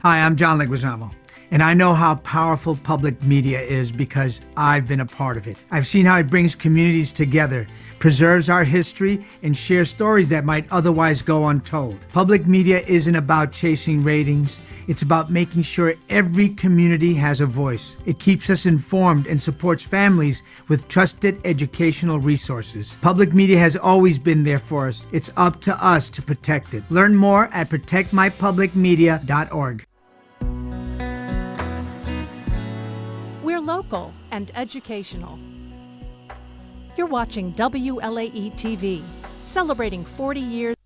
Hi, I'm John Leguizamo, and I know how powerful public media is because I've been a part of it. I've seen how it brings communities together, preserves our history, and shares stories that might otherwise go untold. Public media isn't about chasing ratings. It's about making sure every community has a voice. It keeps us informed and supports families with trusted educational resources. Public media has always been there for us. It's up to us to protect it. Learn more at protectmypublicmedia.org. We're local and educational. You're watching WLAE-TV, celebrating 40 years.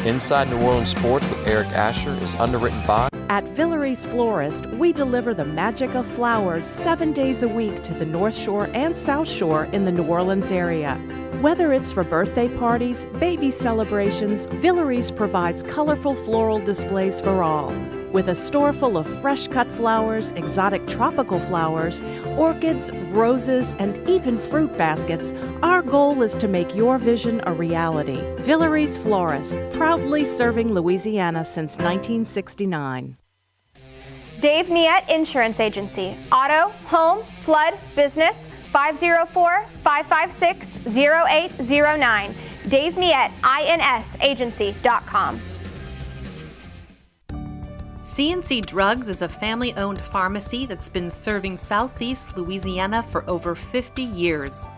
Inside New Orleans Sports with Eric Asher is underwritten by. At Villere's Florist, we deliver the magic of flowers 7 days a week to the North Shore and South Shore in the New Orleans area. Whether it's for birthday parties, baby celebrations, Villere's provides colorful floral displays for all. With a store full of fresh-cut flowers, exotic tropical flowers, orchids, roses, and even fruit baskets, our goal is to make your vision a reality. Villere's Florist, proudly serving Louisiana since 1969. Dave Miette Insurance Agency. Auto, home, flood, business, 504-556-0809. Dave Miette, INSagency.com. C&C Drugs is a family-owned pharmacy that's been serving Southeast Louisiana for over 50 years.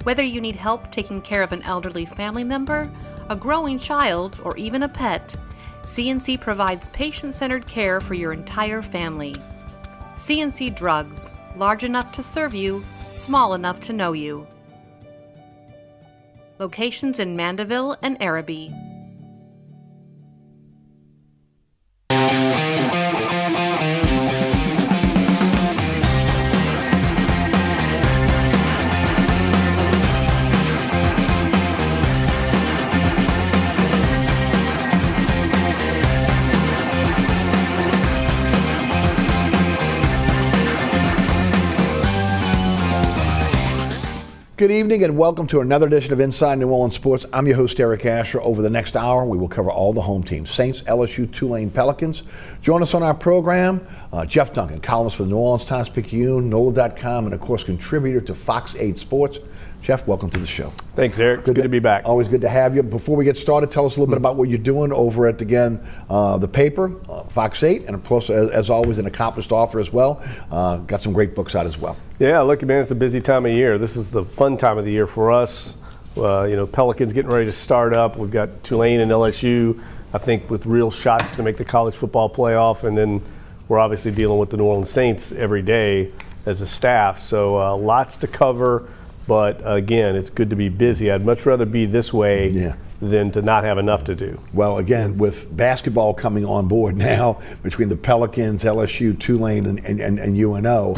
Whether you need help taking care of an elderly family member, a growing child, or even a pet, C&C provides patient-centered care for your entire family. C&C Drugs, large enough to serve you, small enough to know you. Locations in Mandeville and Araby. Good evening and welcome to another edition of Inside New Orleans Sports. I'm your host, Eric Asher. Over the next hour, we will cover all the home teams, Saints, LSU, Tulane, Pelicans. Join us on our program, Jeff Duncan, columnist for the New Orleans Times-Picayune, NOLA.com, and of course, contributor to Fox 8 Sports. Jeff, welcome to the show. Thanks, Eric. It's good to be back. Always good to have you. Before we get started, tell us a little bit about what you're doing over at, again, the paper, Fox 8, and of course, as always, an accomplished author as well. Got some great books out as well. Yeah, look, man, it's a busy time of year. This is the fun time of the year for us. Pelicans getting ready to start up. We've got Tulane and LSU, I think, with real shots to make the college football playoff. And then we're obviously dealing with the New Orleans Saints every day as a staff. So lots to cover. But again, it's good to be busy. I'd much rather be this way than to not have enough to do. Well, again, with basketball coming on board now between the Pelicans, LSU, Tulane, and UNO,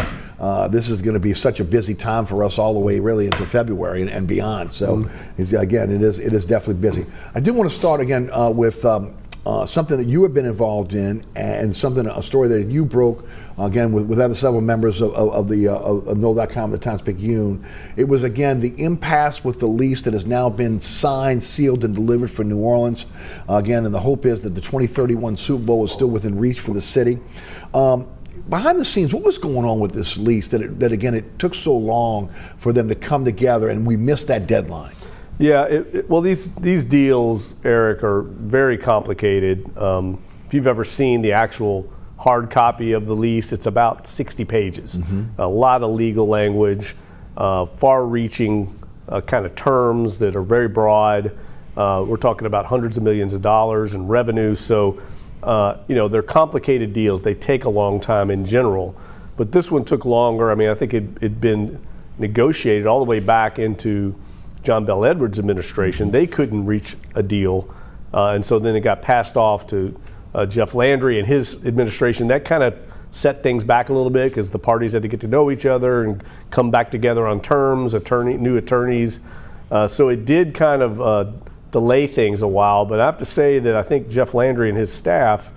this is going to be such a busy time for us all the way really into February and beyond. So, again, it is definitely busy. I do want to start again with something that you have been involved in, and a story that you broke again with other several members of NOLA.com, the Times-Picayune. It was again the impasse with the lease that has now been signed, sealed, and delivered for New Orleans. Again, and the hope is that the 2031 Super Bowl is still within reach for the city. Behind the scenes, what was going on with this lease that again it took so long for them to come together, and we missed that deadline? Yeah, well, these deals, Eric, are very complicated. If you've ever seen the actual hard copy of the lease, it's about 60 pages. A lot of legal language, far-reaching kind of terms that are very broad. We're talking about hundreds of millions of dollars in revenue. So, they're complicated deals. They take a long time in general. But this one took longer. I mean, I think it'd been negotiated all the way back into John Bell Edwards' administration. They couldn't reach a deal. And so then it got passed off to Jeff Landry and his administration. That kind of set things back a little bit because the parties had to get to know each other and come back together on terms, new attorneys. So it did kind of delay things a while. But I have to say that I think Jeff Landry and his staff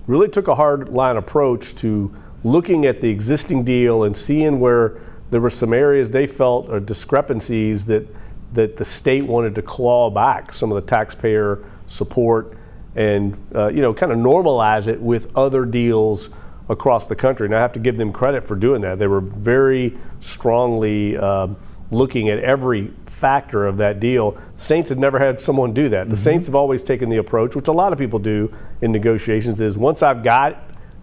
really took a hard line approach to looking at the existing deal and seeing where there were some areas they felt are discrepancies that the state wanted to claw back some of the taxpayer support and kind of normalize it with other deals across the country. And I have to give them credit for doing that. They were very strongly looking at every factor of that deal. Saints had never had someone do that. The Saints have always taken the approach, which a lot of people do in negotiations, is once I've got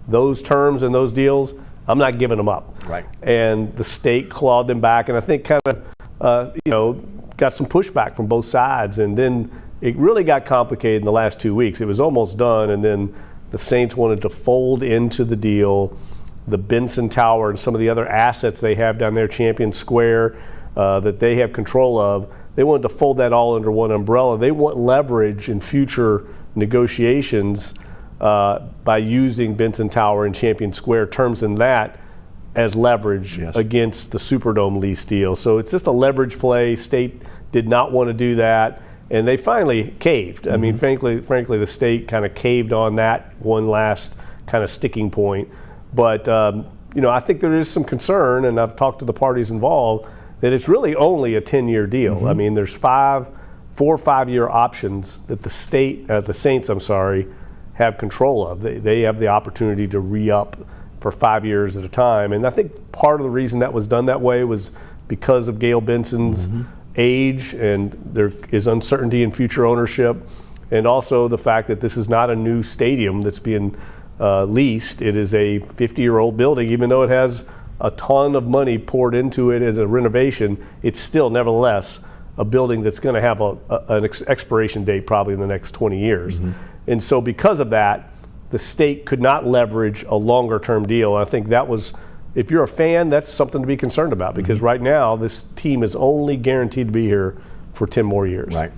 those terms and those deals, I'm not giving them up. Right. And the state clawed them back, and I think kind of got some pushback from both sides. And then it really got complicated in the last 2 weeks. It was almost done, and then the Saints wanted to fold into the deal the Benson Tower and some of the other assets they have down there, Champion Square, that they have control of. They wanted to fold that all under one umbrella. They want leverage in future negotiations by using Benson Tower and Champion Square, terms in that as leverage against the Superdome lease deal. So it's just a leverage play. State did not want to do that, and they finally caved. I mean, frankly, the state kind of caved on that one last kind of sticking point. But I think there is some concern, and I've talked to the parties involved, that it's really only a 10-year deal. I mean, there's 4 or 5 year options that the Saints, have control of. They have the opportunity to re-up for 5 years at a time. And I think part of the reason that was done that way was because of Gail Benson's age, and there is uncertainty in future ownership, and also the fact that this is not a new stadium that's being leased. It is a 50-year-old building. Even though it has a ton of money poured into it as a renovation, it's still nevertheless a building that's going to have an expiration date probably in the next 20 years. And so because of that, the state could not leverage a longer term deal. And I think that was, if you're a fan, that's something to be concerned about, because right now this team is only guaranteed to be here for 10 more years. Right.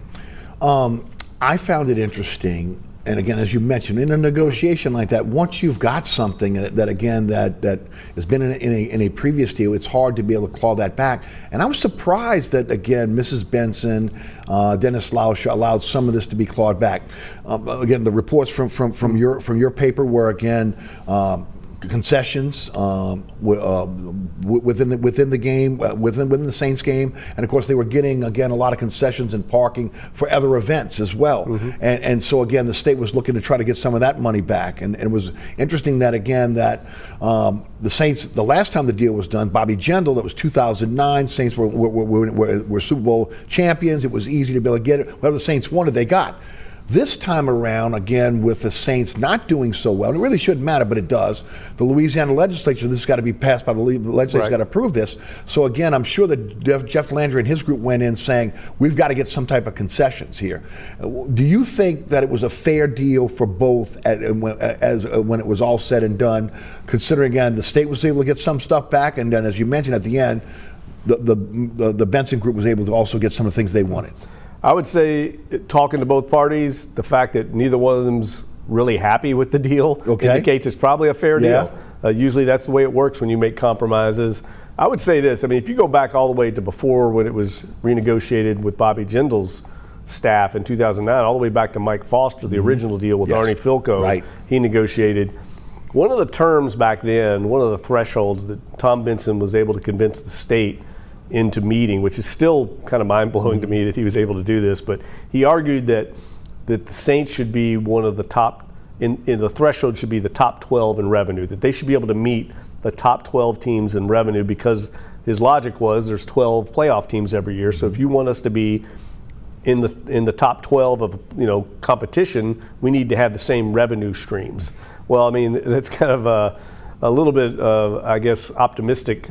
I found it interesting, and again, as you mentioned, in a negotiation like that, once you've got something that has been in a previous deal, it's hard to be able to claw that back. And I was surprised that, again, Mrs. Benson, Dennis Lausch allowed some of this to be clawed back. Again, the reports from your paper were, again, concessions within the game, within the Saints game, and of course they were getting, again, a lot of concessions and parking for other events as well. And so again, the state was looking to try to get some of that money back. And it was interesting that, again, that the Saints, the last time the deal was done, Bobby Jindal, that was 2009. Saints were Super Bowl champions. It was easy to be able to get it. Whatever the Saints wanted, they got. This time around, again, with the Saints not doing so well, and it really shouldn't matter, but it does. The Louisiana legislature, this has got to be passed by the legislature's got to approve this. So again, I'm sure that Jeff Landry and his group went in saying, we've got to get some type of concessions here. Do you think that it was a fair deal for both when it was all said and done, considering, again, the state was able to get some stuff back, and then, as you mentioned at the end, the Benson group was able to also get some of the things they wanted? I would say, talking to both parties, the fact that neither one of them's really happy with the deal indicates it's probably a fair deal. Usually that's the way it works when you make compromises. I would say this, I mean, if you go back all the way to before when it was renegotiated with Bobby Jindal's staff in 2009, all the way back to Mike Foster, the original deal with Arnie Filko, he negotiated. One of the terms back then, one of the thresholds that Tom Benson was able to convince the state into meeting, which is still kind of mind-blowing to me that he was able to do this, but he argued that the Saints should be one of the top, in the threshold should be the top 12 in revenue, that they should be able to meet the top 12 teams in revenue, because his logic was there's 12 playoff teams every year, so if you want us to be in the top 12 of competition, we need to have the same revenue streams. Well, I mean, that's kind of a little bit I guess, optimistic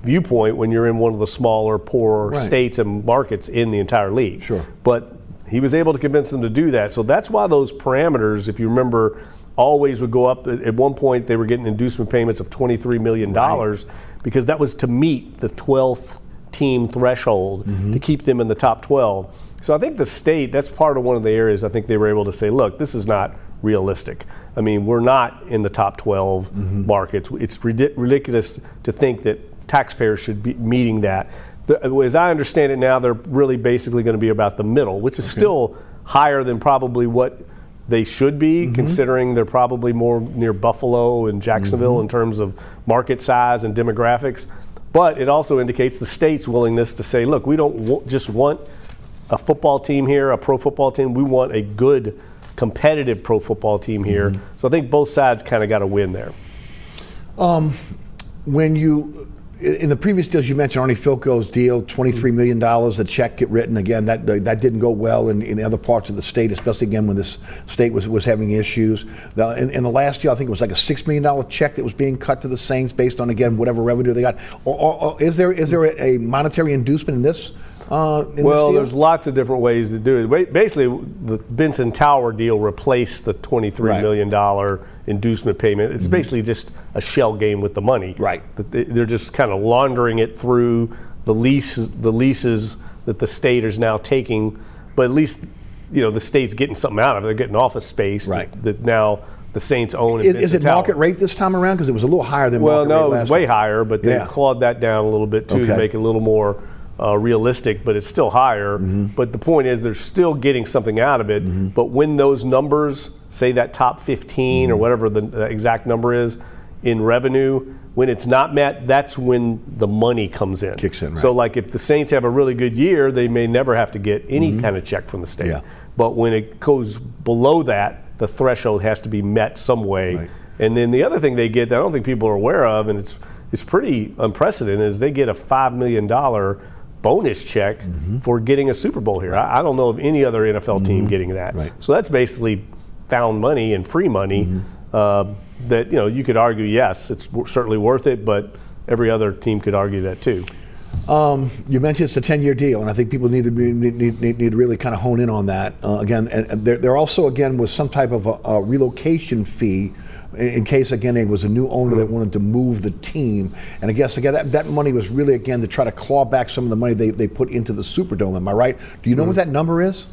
viewpoint when you're in one of the smaller, poorer states and markets in the entire league. But he was able to convince them to do that. So that's why those parameters, if you remember, always would go up. At one point, they were getting inducement payments of $23 million because that was to meet the 12th team threshold to keep them in the top 12. So I think the state, that's part of one of the areas I think they were able to say, look, this is not realistic. I mean, we're not in the top 12 markets. It's ridiculous to think that taxpayers should be meeting that. As I understand it now, they're really basically going to be about the middle, which is still higher than probably what they should be, considering they're probably more near Buffalo and Jacksonville in terms of market size and demographics. But it also indicates the state's willingness to say, look, we don't just want a football team here, a pro football team. We want a good competitive pro football team here. So I think both sides kind of got a win there. When you, in the previous deals you mentioned, Arnie Filko's deal, $23 million, the check get written again. That didn't go well in other parts of the state, especially again when this state was having issues. In the last deal, I think it was like a $6 million check that was being cut to the Saints based on, again, whatever revenue they got. Or is there a monetary inducement in this? Well, there's lots of different ways to do it. Basically, the Benson Tower deal replaced the $23 million inducement payment. It's basically just a shell game with the money. Right. They're just kind of laundering it through the leases that the state is now taking. But at least, the state's getting something out of it. They're getting office space that now the Saints own. Is it market rate this time around? Because it was a little higher than market rate. Well, no, it was way higher, but they clawed that down a little bit too to make it a little more realistic, but it's still higher. But the point is they're still getting something out of it. But when those numbers, say that top 15 or whatever the exact number is in revenue, when it's not met, that's when the money comes in. Kicks in, right. So like if the Saints have a really good year, they may never have to get any kind of check from the state. Yeah. But when it goes below that, the threshold has to be met some way. Right. And then the other thing they get that I don't think people are aware of, and it's pretty unprecedented, is they get a $5 million bonus check for getting a Super Bowl here. I don't know of any other NFL team getting that. Right. So that's basically found money and free money that you could argue, yes, it's certainly worth it, but every other team could argue that too. You mentioned it's a 10-year deal, and I think people need to really kind of hone in on that. Again, and there also again was some type of a relocation fee in case, again, it was a new owner that wanted to move the team. And I guess, again, that money was really, again, to try to claw back some of the money they put into the Superdome. Am I right? Do you know what that number is?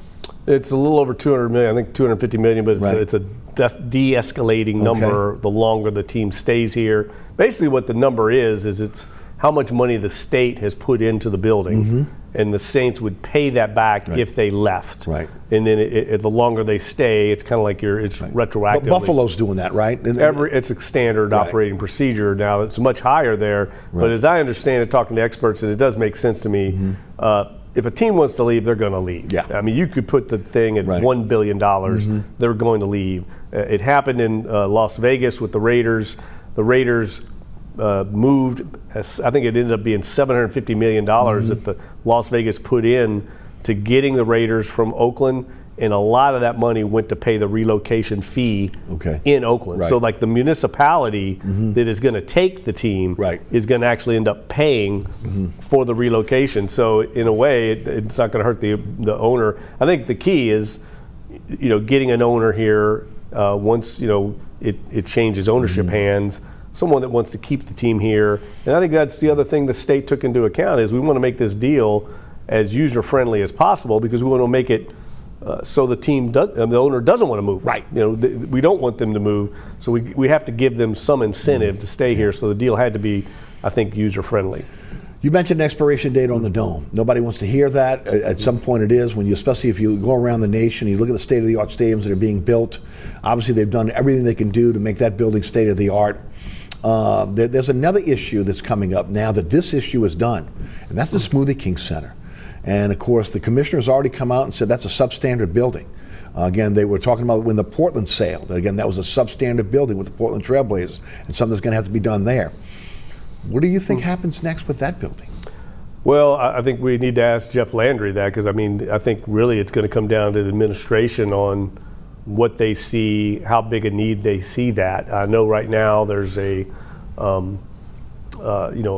It's a little over $200 million. I think $250 million, but it's a de-escalating number the longer the team stays here. Basically what the number is it's how much money the state has put into the building, and the Saints would pay that back if they left. Right. And then the longer they stay, it's kind of like it's retroactive. But Buffalo's doing that, right? It's a standard operating procedure. Now, it's much higher there. But as I understand it, talking to experts, and it does make sense to me, if a team wants to leave, they're going to leave. Yeah. I mean, you could put the thing at $1 billion. They're going to leave. It happened in Las Vegas with the Raiders. The Raiders moved, I think it ended up being $750 million that the Las Vegas put in to getting the Raiders from Oakland, and a lot of that money went to pay the relocation fee in Oakland. So like the municipality that is going to take the team is going to actually end up paying for the relocation. So in a way, it's not going to hurt the owner. I think the key is, getting an owner here once it changes ownership hands. Someone that wants to keep the team here. And I think that's the other thing the state took into account is we want to make this deal as user-friendly as possible because we want to make it so the owner doesn't want to move. Right. We don't want them to move, so we have to give them some incentive to stay here. So the deal had to be, I think, user-friendly. You mentioned an expiration date on the Dome. Nobody wants to hear that. At some point it is, especially if you go around the nation, you look at the state-of-the-art stadiums that are being built. Obviously they've done everything they can do to make that building state-of-the-art. There's another issue that's coming up now that this issue is done, and that's the Smoothie King Center. And of course, the commissioner's already come out and said that's a substandard building. Again, they were talking about when the Portland sale, that was a substandard building with the Portland Trailblazers, and something's going to have to be done there. What do you think happens next with that building? Well, I think we need to ask Jeff Landry that because, I think really it's going to come down to the administration on what they see, how big a need they see that. I know right now there's a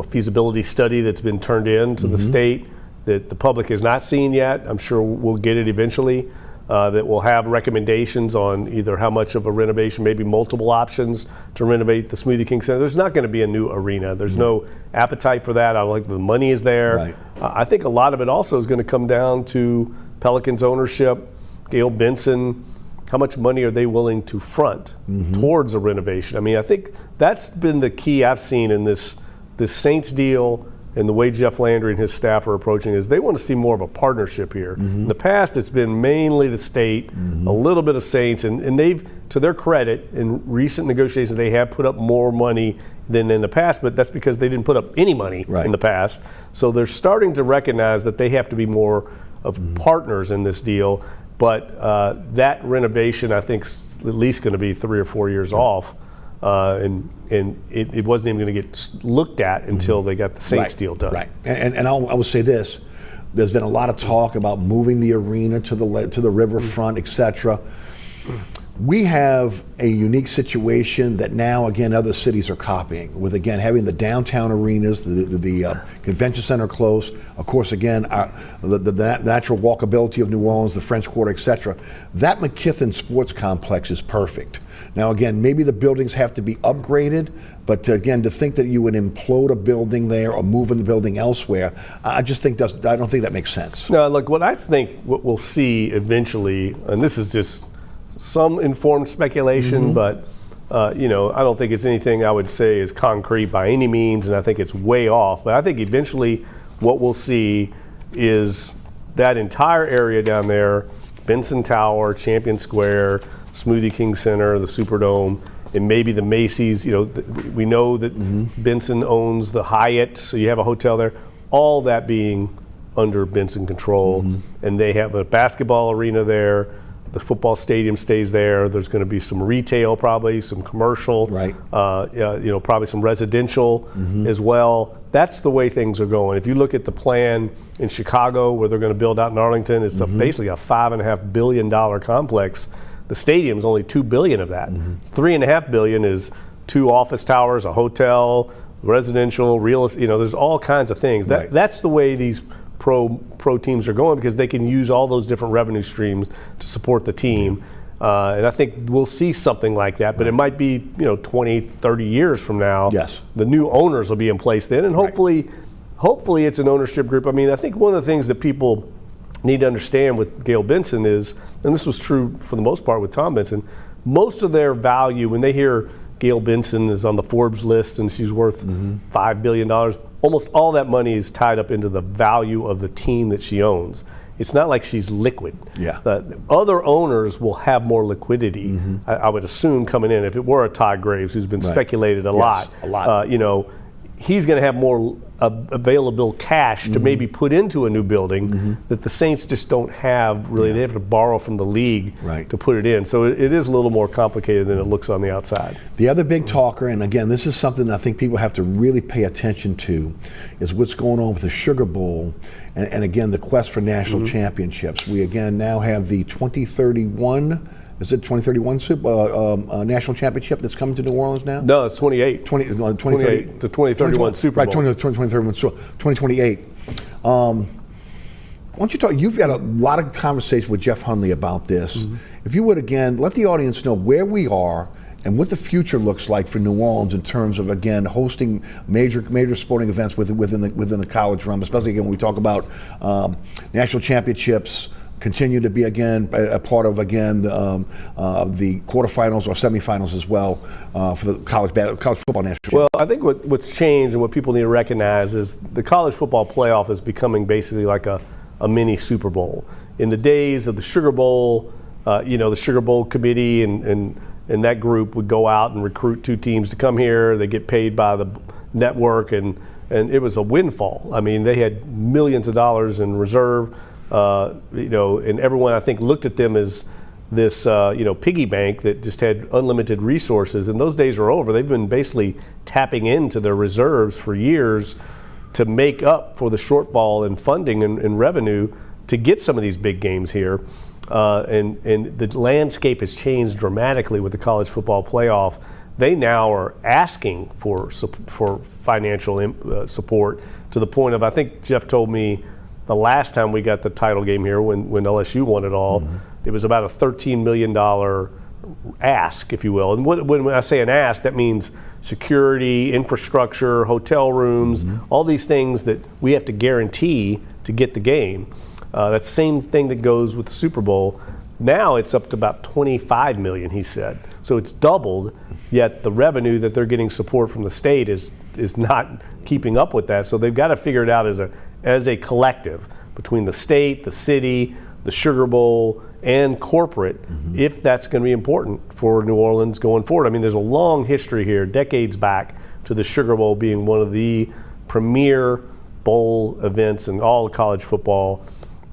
feasibility study that's been turned in to the state that the public has not seen yet. I'm sure we'll get it eventually. That will have recommendations on either how much of a renovation, maybe multiple options to renovate the Smoothie King Center. There's not going to be a new arena. There's no appetite for that. I don't think the money is there. Right. I think a lot of it also is going to come down to Pelicans ownership, Gail Benson. How much money are they willing to front towards a renovation? I think that's been the key I've seen in this Saints deal and the way Jeff Landry and his staff are approaching is they want to see more of a partnership here. In the past, it's been mainly the state, a little bit of Saints, and they've, to their credit, in recent negotiations, they have put up more money than in the past, but that's because they didn't put up any money in the past. So they're starting to recognize that they have to be more of partners in this deal. But that renovation, I think, is at least going to be 3 or 4 years off. And it wasn't even going to get looked at until they got the Saints deal done. Right. And I will say this. There's been a lot of talk about moving the arena to the riverfront, etc. We have a unique situation that now, again, other cities are copying with, again, having the downtown arenas, the convention center close. Of course, again, the natural walkability of New Orleans, the French Quarter, etc. That McKithen Sports Complex is perfect. Now, again, maybe the buildings have to be upgraded, but again, to think that you would implode a building there or move the building elsewhere, I just think I don't think that makes sense. No, look, what I think what we'll see eventually, and this is just some informed speculation, but I don't think it's anything I would say is concrete by any means, and I think it's way off. But I think eventually what we'll see is that entire area down there, Benson Tower, Champion Square, Smoothie King Center, the Superdome, and maybe the Macy's. We know that Benson owns the Hyatt, so you have a hotel there. All that being under Benson control, and they have a basketball arena there. The football stadium stays there. There's going to be some retail, probably some commercial, right? Probably some residential as well. That's the way things are going. If you look at the plan in Chicago, where they're going to build out in Arlington, it's basically a $5.5 billion complex. The stadium's only $2 billion of that. $3.5 billion is 2 office towers, a hotel, residential, real estate. There's all kinds of things. That's the way these pro teams are going, because they can use all those different revenue streams to support the team. And I think we'll see something like that, but it might be 20, 30 years from now. Yes. The new owners will be in place then, and hopefully it's an ownership group. I mean, I think one of the things that people need to understand with Gayle Benson is, and this was true for the most part with Tom Benson, most of their value, when they hear Gayle Benson is on the Forbes list and she's worth $5 billion, almost all that money is tied up into the value of the team that she owns. It's not like she's liquid. Yeah. Other owners will have more liquidity, I would assume, coming in. If it were a Todd Graves, who's been speculated a lot, he's going to have more available cash to maybe put into a new building that the Saints just don't have really. They have to borrow from the league to put it in. So it is a little more complicated than it looks on the outside. The other big talker, and again, this is something I think people have to really pay attention to, is what's going on with the Sugar Bowl and again, the quest for national championships. We again now have the 2031 national championship that's coming to New Orleans now? No, it's 28. 2028. The 2031 Super Bowl. Right, 2031, 2028. Why don't you talk, you've got a lot of conversation with Jeff Hundley about this. If you would, again, let the audience know where we are and what the future looks like for New Orleans in terms of, again, hosting major sporting events within the college realm, especially, again, when we talk about national championships, continue to be, again, a part of, again, the quarterfinals or semifinals as well for the college football national. Well, I think what's changed and what people need to recognize is the college football playoff is becoming basically like a mini Super Bowl. In the days of the Sugar Bowl, the Sugar Bowl committee and that group would go out and recruit 2 teams to come here. They get paid by the network, and it was a windfall. I mean, they had millions of dollars in reserve. And everyone, I think, looked at them as this, piggy bank that just had unlimited resources. And those days are over. They've been basically tapping into their reserves for years to make up for the shortfall in funding and revenue to get some of these big games here. And the landscape has changed dramatically with the college football playoff. They now are asking for financial support to the point of, I think Jeff told me, the last time we got the title game here, when LSU won it all, it was about a $13 million ask, if you will. And when I say an ask, that means security, infrastructure, hotel rooms, all these things that we have to guarantee to get the game. That's the same thing that goes with the Super Bowl. Now it's up to about $25 million, he said. So it's doubled, yet the revenue that they're getting support from the state is not keeping up with that. So they've got to figure it out as a collective between the state, the city, the Sugar Bowl, and corporate, if that's going to be important for New Orleans going forward. I mean, there's a long history here, decades back, to the Sugar Bowl being one of the premier bowl events in all of college football.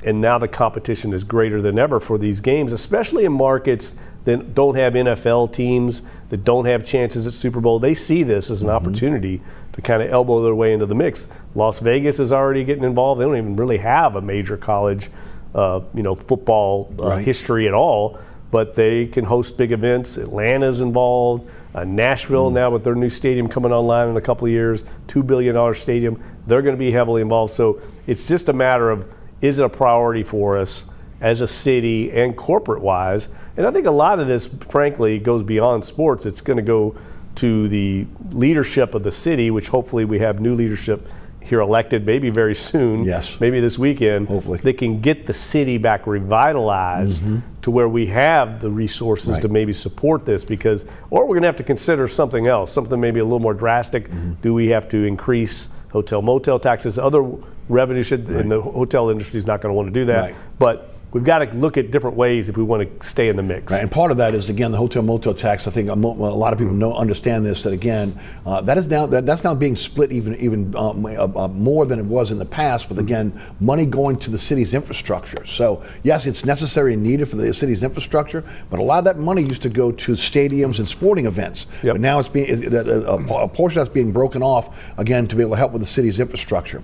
And now the competition is greater than ever for these games, especially in markets that don't have NFL teams, that don't have chances at Super Bowl. They see this as an opportunity to kind of elbow their way into the mix. Las Vegas is already getting involved. They don't even really have a major college, football history at all, but they can host big events. Atlanta's involved. Nashville now with their new stadium coming online in a couple of years, $2 billion stadium. They're going to be heavily involved. So it's just a matter of, is it a priority for us as a city and corporate-wise? And I think a lot of this, frankly, goes beyond sports. It's going to go to the leadership of the city, which hopefully we have new leadership here elected maybe very soon, maybe this weekend, hopefully, that can get the city back revitalized to where we have the resources to maybe support this, because, or we're going to have to consider something else, something maybe a little more drastic. Do we have to increase hotel motel taxes? Other revenue and the hotel industry is not going to want to do that. But we've got to look at different ways if we want to stay in the mix. And part of that is, again, the hotel motel tax. I think a lot of people understand this, that again, that's now being split even more than it was in the past, with again, money going to the city's infrastructure. So yes, it's necessary and needed for the city's infrastructure, but a lot of that money used to go to stadiums and sporting events. But now it's being a portion that's being broken off again to be able to help with the city's infrastructure.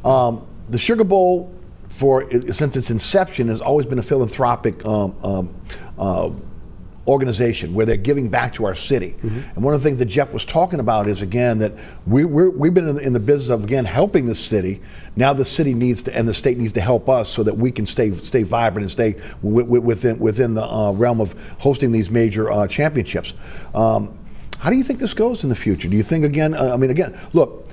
The Sugar Bowl, since its inception, has always been a philanthropic organization where they're giving back to our city. And one of the things that Jeff was talking about is, again, that we've been in the business of, again, helping the city. Now the city needs to, and the state needs to help us so that we can stay vibrant and stay within the realm of hosting these major championships. How do you think this goes in the future? Do you think, again, look,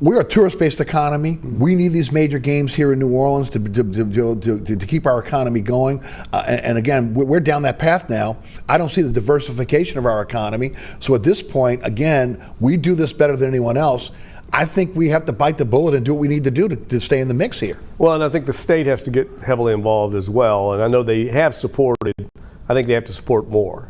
we're a tourist-based economy. We need these major games here in New Orleans to keep our economy going. And again, we're down that path now. I don't see the diversification of our economy. So at this point, again, we do this better than anyone else. I think we have to bite the bullet and do what we need to do to stay in the mix here. Well, and I think the state has to get heavily involved as well. And I know they have supported. I think they have to support more.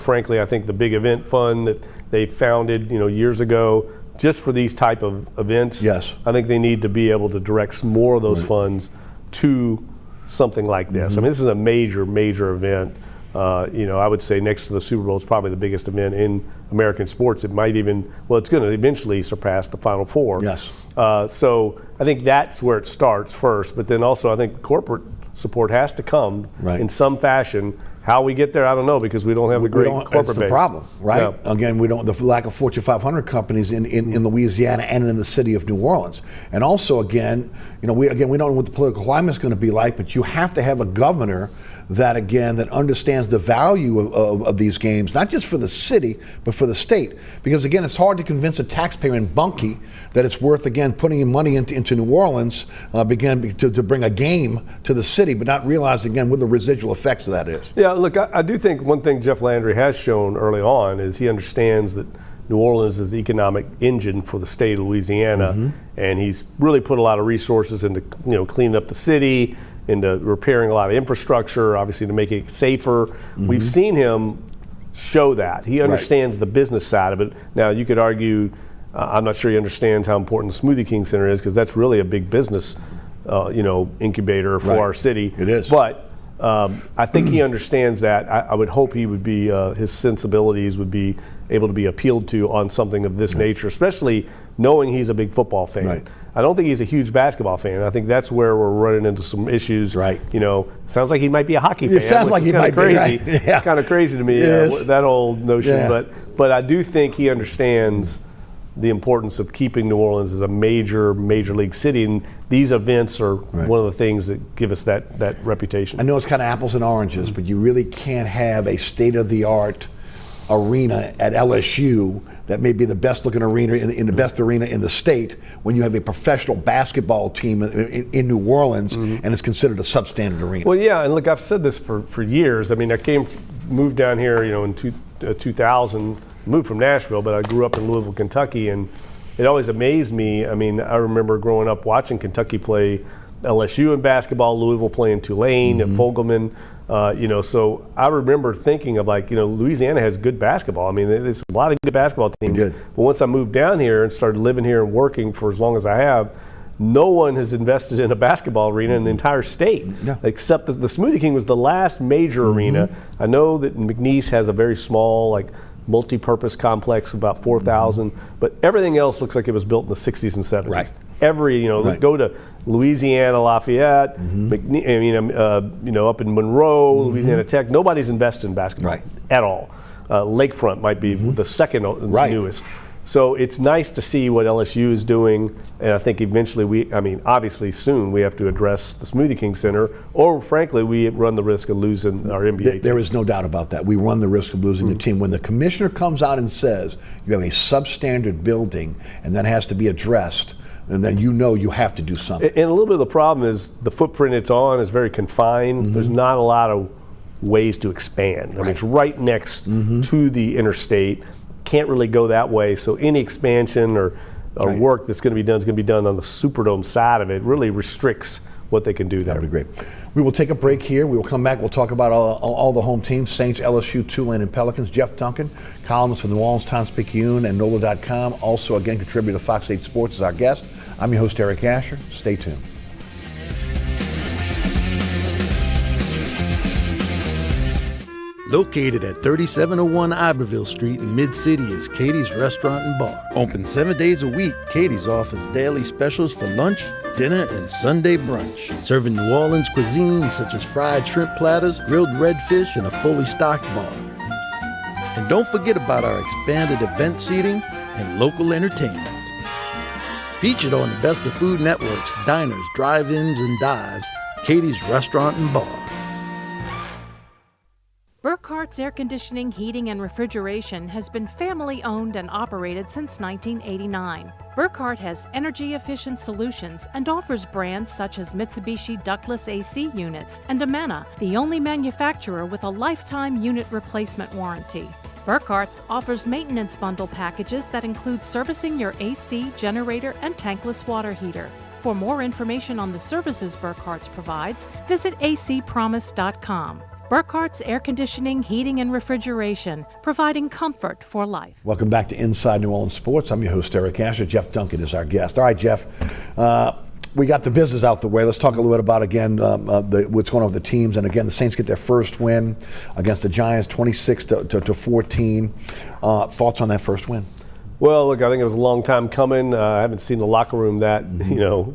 Frankly, I think the big event fund that they founded, years ago, just for these type of events, I think they need to be able to direct more of those funds to something like this. I mean, this is a major, major event. I would say next to the Super Bowl, it's probably the biggest event in American sports. It might even, it's going to eventually surpass the Final Four. So I think that's where it starts first. But then also I think corporate support has to come in some fashion. How we get there, I don't know, because we don't have the great corporate base. That's the problem, right? Yeah. Again, we don't, the lack of Fortune 500 companies in Louisiana and in the city of New Orleans. And also, again, we don't know what the political climate is going to be like, but you have to have a governor that understands the value of these games, not just for the city, but for the state. Because again, it's hard to convince a taxpayer in Bunkie that it's worth, again, putting money into New Orleans, to bring a game to the city, but not realize, again, what the residual effects of that is. Yeah, look, I do think one thing Jeff Landry has shown early on is he understands that New Orleans is the economic engine for the state of Louisiana, and he's really put a lot of resources into cleaning up the city, into repairing a lot of infrastructure, obviously to make it safer. We've seen him show that. He understands the business side of it. Now, you could argue, I'm not sure he understands how important the Smoothie King Center is, because that's really a big business incubator for our city. It is. But I think he understands that. I would hope he would be, his sensibilities would be able to be appealed to on something of this nature, especially knowing he's a big football fan. I don't think he's a huge basketball fan. I think that's where we're running into some issues. Sounds like he might be a hockey fan. It sounds like he might be, right? It's kind of crazy to me, that old notion. But I do think he understands the importance of keeping New Orleans as a major league city, and these events are one of the things that give us that reputation. I know it's kind of apples and oranges, but you really can't have a state-of-the-art arena at LSU that may be the best looking arena in the best arena in the state when you have a professional basketball team in New Orleans and it's considered a substandard arena. Well, yeah, and look, I've said this for years. I mean, moved down here, in 2000, moved from Nashville, but I grew up in Louisville, Kentucky, and it always amazed me. I mean, I remember growing up watching Kentucky play LSU in basketball, Louisville playing Tulane at Fogelman. So I remember thinking of Louisiana has good basketball. I mean, there's a lot of good basketball teams. But once I moved down here and started living here and working for as long as I have, no one has invested in a basketball arena in the entire state, except the Smoothie King was the last major arena. I know that McNeese has a very small, like, multi-purpose complex, about 4,000, but everything else looks like it was built in the 60s and 70s. Right. Every, go to Louisiana, Lafayette, up in Monroe, Louisiana Tech, nobody's invested in basketball at all. Lakefront might be the second newest. So it's nice to see what LSU is doing, and I think eventually obviously soon we have to address the Smoothie King Center, or frankly, we run the risk of losing our NBA team. There is no doubt about that. We run the risk of losing the team. When the commissioner comes out and says you have a substandard building and that has to be addressed, and then you have to do something. And a little bit of the problem is the footprint it's on is very confined. There's not a lot of ways to expand. I mean, it's right next to the interstate. Can't really go that way, so any expansion or work that's going to be done is going to be done on the Superdome side of it. Really restricts what they can do there. That would be great. We will take a break here. We will come back. We'll talk about all the home teams, Saints, LSU, Tulane, and Pelicans. Jeff Duncan, columnist for the New Orleans Times-Picayune and NOLA.com, also again contributor to Fox 8 Sports, is our guest. I'm your host, Eric Asher. Stay tuned. Located at 3701 Iberville Street in Mid-City is Katie's Restaurant and Bar. Open 7 days a week, Katie's offers daily specials for lunch, dinner, and Sunday brunch. Serving New Orleans cuisine such as fried shrimp platters, grilled redfish, and a fully stocked bar. And don't forget about our expanded event seating and local entertainment. Featured on the Best of Food Network's diners, drive-ins, and dives, Katie's Restaurant and Bar. Burkhart's Air Conditioning, Heating, and Refrigeration has been family-owned and operated since 1989. Burkhart has energy-efficient solutions and offers brands such as Mitsubishi ductless AC units and Amana, the only manufacturer with a lifetime unit replacement warranty. Burkhart's offers maintenance bundle packages that include servicing your AC, generator, and tankless water heater. For more information on the services Burkhart's provides, visit acpromise.com. Burkhart's Air Conditioning, Heating, and Refrigeration, providing comfort for life. Welcome back to Inside New Orleans Sports. I'm your host, Eric Asher. Jeff Duncan is our guest. All right, Jeff, we got the business out the way. Let's talk a little bit about, again, what's going on with the teams. And, again, the Saints get their first win against the Giants, 26-14. Thoughts on that first win? Well, look, I think it was a long time coming. I haven't seen the locker room that,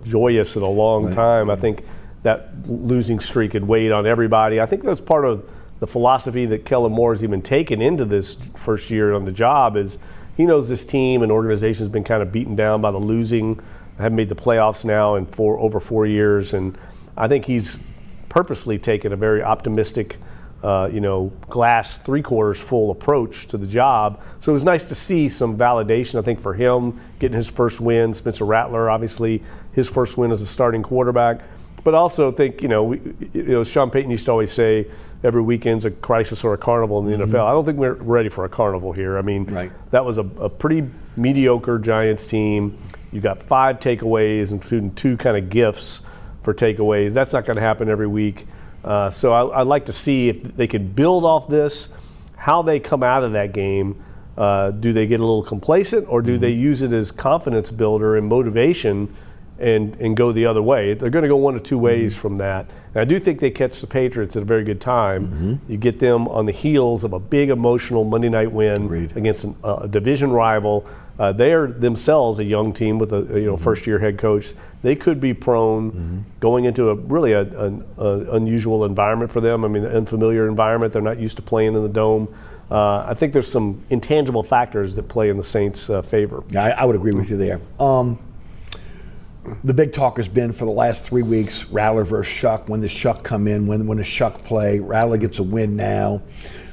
joyous in a long time. I think that losing streak had weighed on everybody. I think that's part of the philosophy that Kellen Moore has even taken into this first year on the job is he knows this team and organization has been kind of beaten down by the losing. I haven't made the playoffs now in over 4 years, and I think he's purposely taken a very optimistic, glass three-quarters full approach to the job. So it was nice to see some validation, I think, for him getting his first win. Spencer Rattler, obviously, his first win as a starting quarterback. But also think, Sean Payton used to always say every weekend's a crisis or a carnival in the NFL. I don't think we're ready for a carnival here. I mean, that was a pretty mediocre Giants team. You got 5 takeaways, including 2 kind of gifts for takeaways. That's not going to happen every week. So I'd like to see if they could build off this, how they come out of that game. Do they get a little complacent, or do they use it as confidence builder and motivation and go the other way? They're going to go one of 2 ways from that. And I do think they catch the Patriots at a very good time. You get them on the heels of a big emotional Monday night win against a division rival. They are themselves a young team with a first-year head coach. They could be prone going into a really an unusual environment for them. I mean, an unfamiliar environment. They're not used to playing in the Dome. I think there's some intangible factors that play in the Saints' favor. Yeah, I would agree with you there. The big talk has been for the last 3 weeks, Rattler versus Shuck. When does Shuck come in? When does Shuck play? Rattler gets a win now.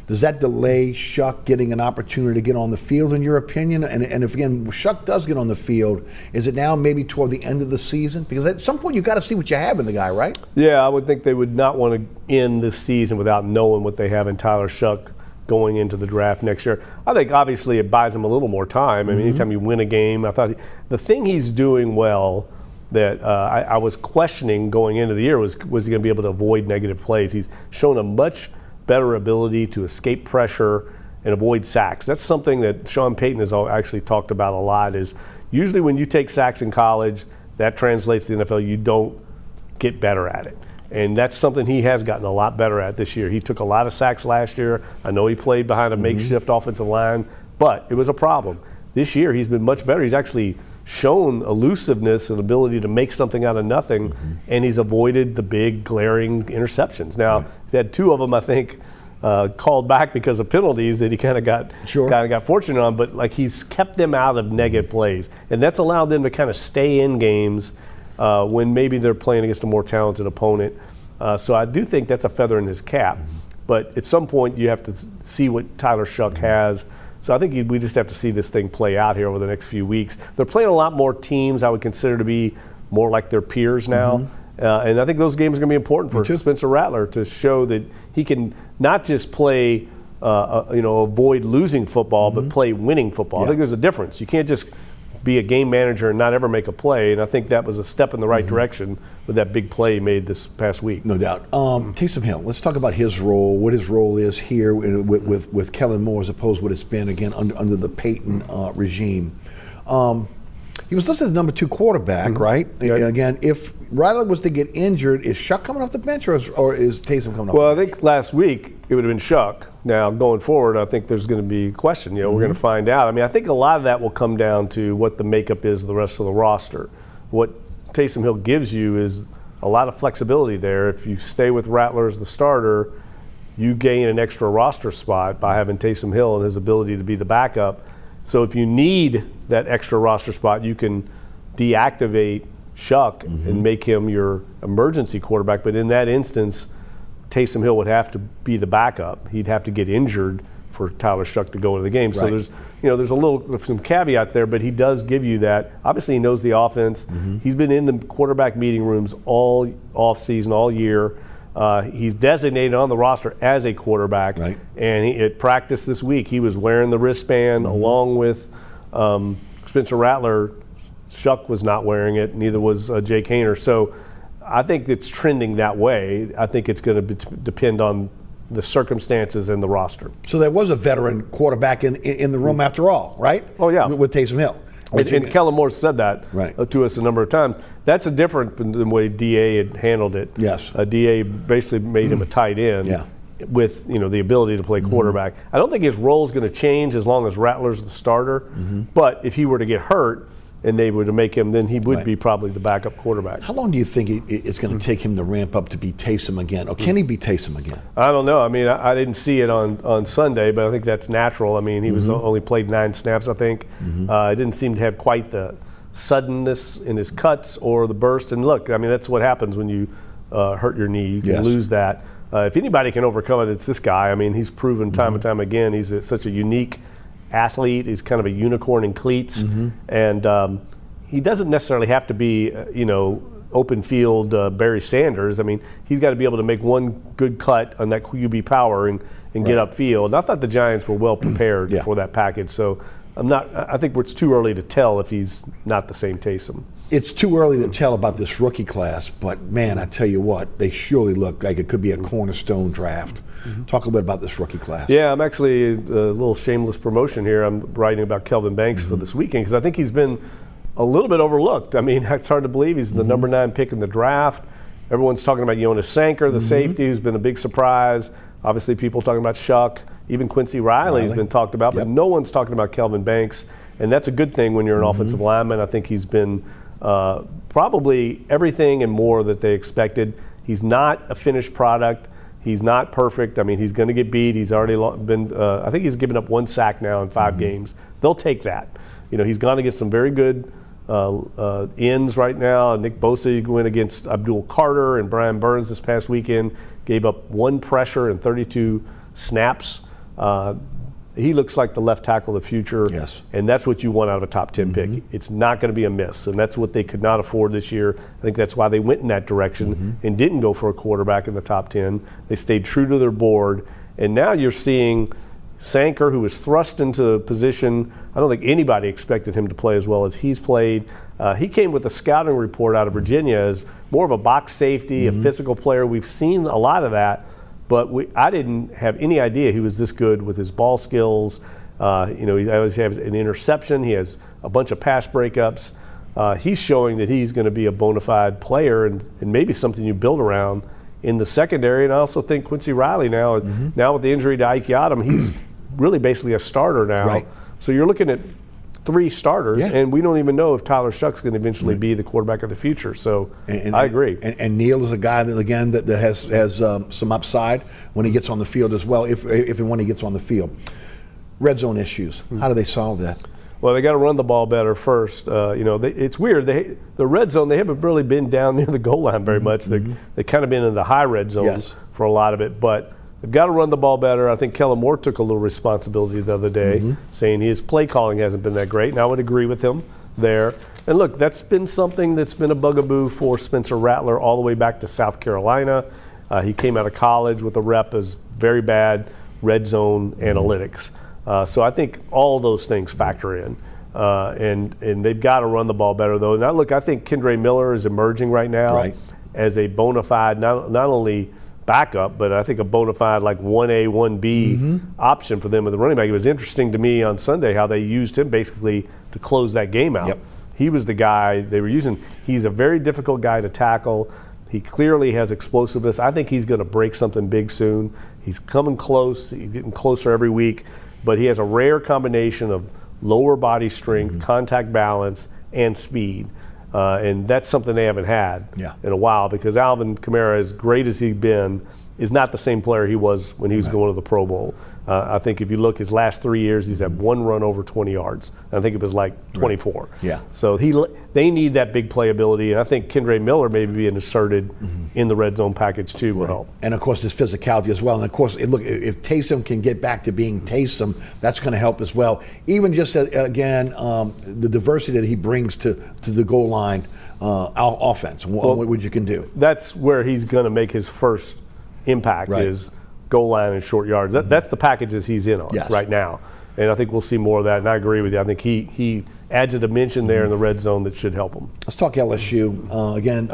Does that delay Shuck getting an opportunity to get on the field, in your opinion? And if, again, Shuck does get on the field, is it now maybe toward the end of the season? Because at some point you've got to see what you have in the guy, right? Yeah, I would think they would not want to end this season without knowing what they have in Tyler Shuck going into the draft next year. I think obviously it buys him a little more time. I mean, anytime you win a game, I thought the thing he's doing well that I was questioning going into the year was he going to be able to avoid negative plays? He's shown a much better ability to escape pressure and avoid sacks. That's something that Sean Payton has actually talked about a lot, is usually when you take sacks in college, that translates to the NFL. You don't get better at it. And that's something he has gotten a lot better at this year. He took a lot of sacks last year. I know he played behind a makeshift offensive line, but it was a problem. This year he's been much better. He's actually shown elusiveness and ability to make something out of nothing, and he's avoided the big glaring interceptions. Now, he's had 2 of them, I think, called back because of penalties that he kind of got fortunate on, but like he's kept them out of negative plays, and that's allowed them to kind of stay in games when maybe they're playing against a more talented opponent. So I do think that's a feather in his cap. But at some point you have to see what Tyler Shuck has. So I think we just have to see this thing play out here over the next few weeks. They're playing a lot more teams I would consider to be more like their peers now. And I think those games are going to be important for Spencer Rattler to show that he can not just play, avoid losing football, but play winning football. I think there's a difference. You can't just be a game manager and not ever make a play, and I think that was a step in the right direction with that big play he made this past week. No doubt. Taysom Hill, let's talk about his role, what his role is here with Kellen Moore as opposed to what it's been, again, under the Peyton regime. He was listed as number 2 quarterback, right? And again, if Rattler was to get injured, is Shuck coming off the bench or is Taysom coming off? Well, I think last week it would have been Shuck. Now, going forward, I think there's going to be a question. We're going to find out. I mean, I think a lot of that will come down to what the makeup is of the rest of the roster. What Taysom Hill gives you is a lot of flexibility there. If you stay with Rattler as the starter, you gain an extra roster spot by having Taysom Hill and his ability to be the backup. So if you need that extra roster spot, you can deactivate Shuck and make him your emergency quarterback. But in that instance, Taysom Hill would have to be the backup. He'd have to get injured for Tyler Shuck to go into the game. So there's some caveats there, but he does give you that. Obviously, he knows the offense. He's been in the quarterback meeting rooms all off season, all year. He's designated on the roster as a quarterback, and at practice this week, he was wearing the wristband along with Spencer Rattler. Shuck was not wearing it, neither was Jake Hayner. So I think it's trending that way. I think it's going to depend on the circumstances and the roster. So there was a veteran quarterback in the room after all, right? Oh, yeah. With Taysom Hill. And Kellen Moore said that to us a number of times. That's a different than the way DA had handled it. Yes. DA basically made him a tight end with the ability to play quarterback. I don't think his role is going to change as long as Rattler's the starter. But if he were to get hurt and they were to make him, then he would be probably the backup quarterback. How long do you think it's going to take him to ramp up to be Taysom again? Or can he be Taysom again? I don't know. I mean, I didn't see it on Sunday, but I think that's natural. I mean, he was only played 9 snaps, I think. It didn't seem to have quite the suddenness in his cuts or the burst. And look, I mean, that's what happens when you hurt your knee. You can lose that. If anybody can overcome it, it's this guy. I mean, he's proven time and time again he's such a unique athlete. He's kind of a unicorn in cleats, and he doesn't necessarily have to be, open field Barry Sanders. I mean, he's got to be able to make one good cut on that QB power and get upfield. And I thought the Giants were well prepared for that package. So I think it's too early to tell if he's not the same Taysom. It's too early to tell about this rookie class, but man, I tell you what, they surely look like it could be a cornerstone draft. Talk a little bit about this rookie class. Yeah, I'm actually a little shameless promotion here. I'm writing about Kelvin Banks for this weekend because I think he's been a little bit overlooked. I mean, it's hard to believe he's the number 9 pick in the draft. Everyone's talking about Jonas Sanker, the safety, who's been a big surprise. Obviously, people talking about Shuck. Even Quincy Riley has been talked about, but no one's talking about Kelvin Banks, and that's a good thing when you're an offensive lineman. I think he's been probably everything and more that they expected. He's not a finished product. He's not perfect. I mean, he's going to get beat. He's already been, I think he's given up 1 sack now in 5 games. They'll take that. He's going to get some very good ends right now. Nick Bosa went against Abdul Carter and Brian Burns this past weekend, gave up 1 pressure and 32 snaps. He looks like the left tackle of the future, and that's what you want out of a top 10 pick. It's not going to be a miss, and that's what they could not afford this year. I think that's why they went in that direction and didn't go for a quarterback in the top 10. They stayed true to their board, and now you're seeing Sanker, who was thrust into position. I don't think anybody expected him to play as well as he's played. He came with a scouting report out of Virginia as more of a box safety, a physical player. We've seen a lot of that. But I didn't have any idea he was this good with his ball skills. He always has an interception. He has a bunch of pass breakups. he's showing that he's going to be a bona fide player and maybe something you build around in the secondary. And I also think Quincy Riley now with the injury to Ike Yadam, he's really basically a starter now. Right. So you're looking at 3 starters, and we don't even know if Tyler Shuck's going to eventually be the quarterback of the future. So I agree. And Neal is a guy that, again, that has some upside when he gets on the field as well, if and when he gets on the field. Red zone issues, how do they solve that? Well, they got to run the ball better first. It's weird. The red zone, they haven't really been down near the goal line very much. They've kind of been in the high red zone for a lot of it, but they've got to run the ball better. I think Kellen Moore took a little responsibility the other day, saying his play calling hasn't been that great, and I would agree with him there. And look, that's been something that's been a bugaboo for Spencer Rattler all the way back to South Carolina. He came out of college with a rep as very bad red zone analytics. So I think all of those things factor in. And they've got to run the ball better, though. Now, look, I think Kendre Miller is emerging right now as a bona fide, not only backup, but I think a bona fide like 1A, 1B option for them with the running back. It was interesting to me on Sunday how they used him basically to close that game out. He was the guy they were using. He's a very difficult guy to tackle. He clearly has explosiveness. I think he's going to break something big soon. He's coming close. He's getting closer every week. But he has a rare combination of lower body strength, contact balance, and speed. And that's something they haven't had in a while, because Alvin Kamara, as great as he's been, is not the same player he was when he was going to the Pro Bowl. I think if you look his last 3 years, he's had 1 run over 20 yards. I think it was like 24. So they need that big playability, and I think Kendre Miller maybe being inserted in the red zone package too will help. And of course, his physicality as well. And of course, look, if Taysom can get back to being Taysom, that's going to help as well. Even just again, the diversity that he brings to the goal line offense, what you can do. That's where he's going to make his first impact is goal line and short yards. That's the packages he's in on right now. And I think we'll see more of that, and I agree with you. I think he adds a dimension there in the red zone that should help him. Let's talk LSU. Again,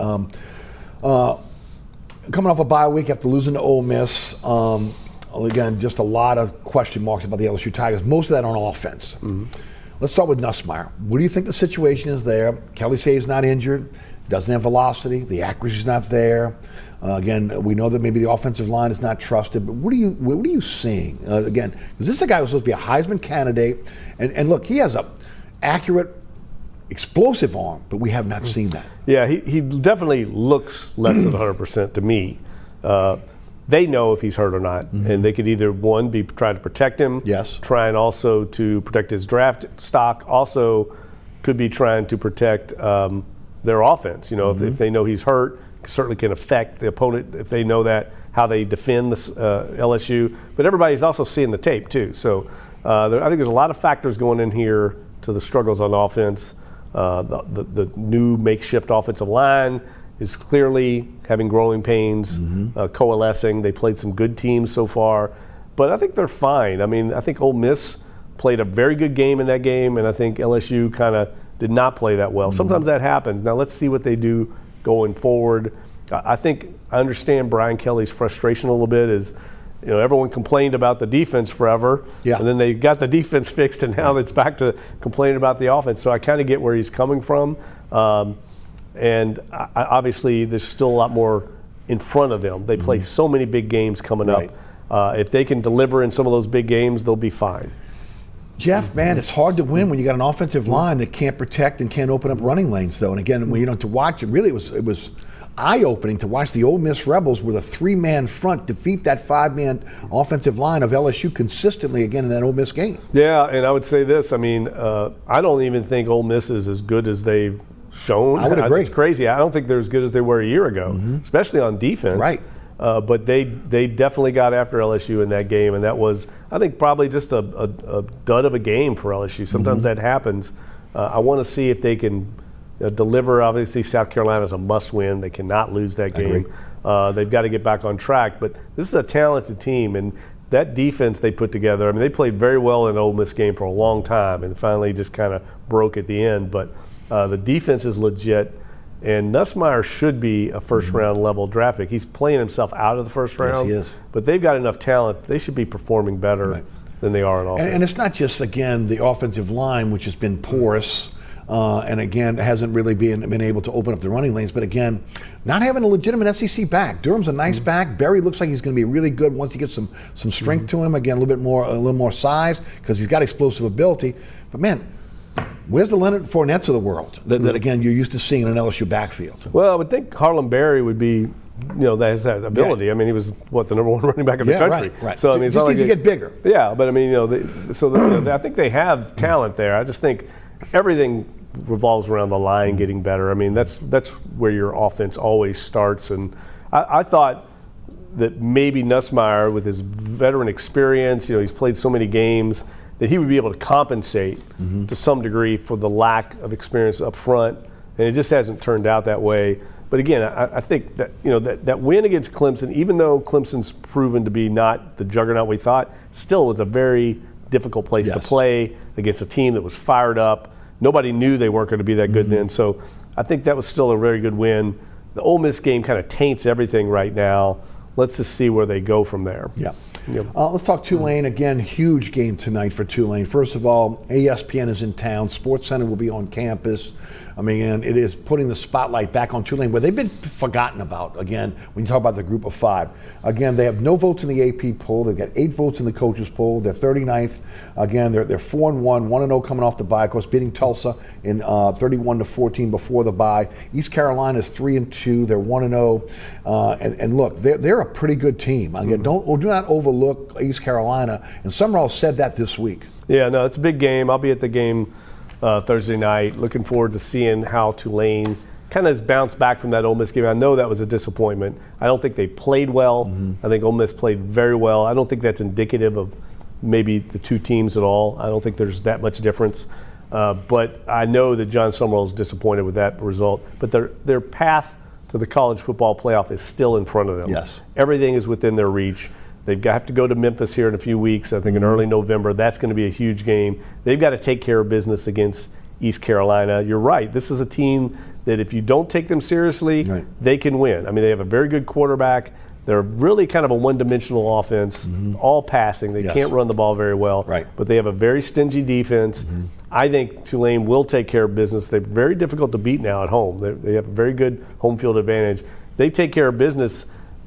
coming off a bye week after losing to Ole Miss. Again, just a lot of question marks about the LSU Tigers, most of that on offense. Let's start with Nussmeier. What do you think the situation is there? Kelly Say's not injured, doesn't have velocity, the accuracy's not there. Again, we know that maybe the offensive line is not trusted, but what are you seeing? Again, because this is a guy who's supposed to be a Heisman candidate, and look, he has a accurate, explosive arm, but we have not seen that. Yeah, he definitely looks less than 100% to me. They know if he's hurt or not, and they could either, one, be trying to protect him, trying also to protect his draft stock, also could be trying to protect their offense. You know, if they know he's hurt, certainly can affect the opponent if they know that, how they defend this LSU. But everybody's also seeing the tape too. So I think there's a lot of factors going in here to the struggles on offense. The new makeshift offensive line is clearly having growing pains, coalescing. They played some good teams so far, but I think they're fine. I mean, I think Ole Miss played a very good game in that game, and I think LSU kind of did not play that well. Sometimes that happens. Now let's see what they do going forward. I think I understand Brian Kelly's frustration a little bit. Is, you know, everyone complained about the defense forever, and then they got the defense fixed, and now it's back to complaining about the offense. So I kind of get where he's coming from, and obviously there's still a lot more in front of them. They play so many big games coming up. If they can deliver in some of those big games, they'll be fine. Jeff, man, it's hard to win when you got an offensive line that can't protect and can't open up running lanes, though. And again, when, to watch it, really, it was eye-opening to watch the Ole Miss Rebels with a 3-man front defeat that 5-man offensive line of LSU consistently again in that Ole Miss game. Yeah, and I would say this. I mean, I don't even think Ole Miss is as good as they've shown. I would agree. It's crazy. I don't think they're as good as they were a year ago, especially on defense. Right. But they definitely got after LSU in that game, and that was, I think, probably just a dud of a game for LSU. Sometimes that happens. I want to see if they can deliver. Obviously, South Carolina is a must-win. They cannot lose that game. They've got to get back on track. But this is a talented team, and that defense they put together, I mean, they played very well in an Ole Miss game for a long time, and finally just kind of broke at the end. But the defense is legit. And Nussmeier should be a first-round level draft pick. He's playing himself out of the first round. Yes, he is. But they've got enough talent. They should be performing better than they are in offense. And it's not just, again, the offensive line, which has been porous. and again, hasn't really been able to open up the running lanes. But again, not having a legitimate SEC back. Durham's a nice back. Berry looks like he's going to be really good once he gets some strength to him. Again, a little more size because he's got explosive ability. But man, where's the Leonard Fournettes of the world that again you're used to seeing in an LSU backfield? Well, I would think Harlem Berry would be, that has that ability. Yeah. I mean, he was the number one running back in the country. Right. So I mean, it's just not needs like to get bigger. Yeah, but I mean, I think they have talent there. I just think everything revolves around the line getting better. I mean, that's where your offense always starts. And I thought that maybe Nussmeier, with his veteran experience, he's played so many games, that he would be able to compensate to some degree for the lack of experience up front. And it just hasn't turned out that way. But again, I think that that win against Clemson, even though Clemson's proven to be not the juggernaut we thought, still was a very difficult place to play against a team that was fired up. Nobody knew they weren't going to be that good then. So I think that was still a very good win. The Ole Miss game kind of taints everything right now. Let's just see where they go from there. Yeah. Let's talk Tulane. Again, huge game tonight for Tulane. First of all, ESPN is in town. Sports Center will be on campus. I mean, and it is putting the spotlight back on Tulane, where they've been forgotten about, again, when you talk about the group of 5. Again, they have no votes in the AP poll. They've got 8 votes in the coaches poll. They're 39th. Again, they're 4-1, 1-0 coming off the bye. Of course, beating Tulsa in 31-14 before the bye. East Carolina's 3-2. They're 1-0. And look, they're a pretty good team. Again, do not overlook East Carolina. And Summerall said that this week. Yeah, no, it's a big game. I'll be at the game Thursday night. Looking forward to seeing how Tulane kind of has bounced back from that Ole Miss game. I know that was a disappointment. I don't think they played well. I think Ole Miss played very well. I don't think that's indicative of maybe the two teams at all. I don't think there's that much difference. But I know that John Summerall is disappointed with that result. But their path to the college football playoff is still in front of them. Yes. Everything is within their reach. They have to go to Memphis here in a few weeks, I think in early November. That's going to be a huge game. They've got to take care of business against East Carolina. You're right. This is a team that if you don't take them seriously, they can win. I mean, they have a very good quarterback. They're really kind of a one-dimensional offense, all passing. They can't run the ball very well, but they have a very stingy defense. I think Tulane will take care of business. They're very difficult to beat now at home. They have a very good home field advantage. They take care of business.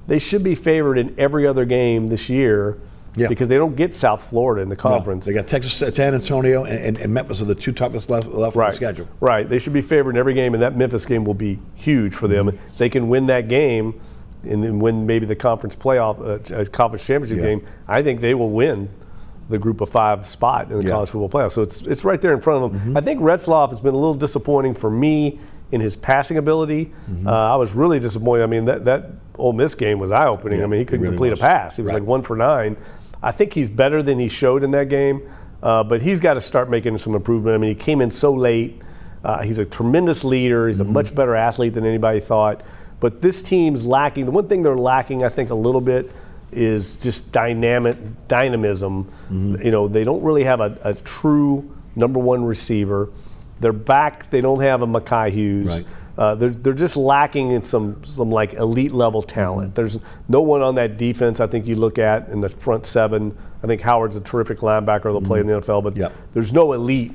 They should be favored in every other game this year because they don't get South Florida in the conference. They got Texas, San Antonio, and Memphis are the 2 toughest left on the schedule. Right. They should be favored in every game, and that Memphis game will be huge for them. They can win that game and win maybe the conference playoff, conference championship game. I think they will win the group of 5 spot in the college football playoff. So it's right there in front of them. I think Retzloff has been a little disappointing for me in his passing ability. I was really disappointed. I mean, that Ole Miss game was eye-opening. I mean, he couldn't complete a pass. He was like 1 for 9. I think he's better than he showed in that game, but he's got to start making some improvement. I mean, he came in so late. He's a tremendous leader. He's a much better athlete than anybody thought. But this team's lacking. The one thing they're lacking, I think, a little bit is just dynamism. They don't really have a true number 1 receiver. They're back. They don't have a Mekhi Hughes. They're just lacking in some like elite level talent. There's no one on that defense I think you look at in the front 7. I think Howard's a terrific linebacker. They'll play in the NFL, but there's no elite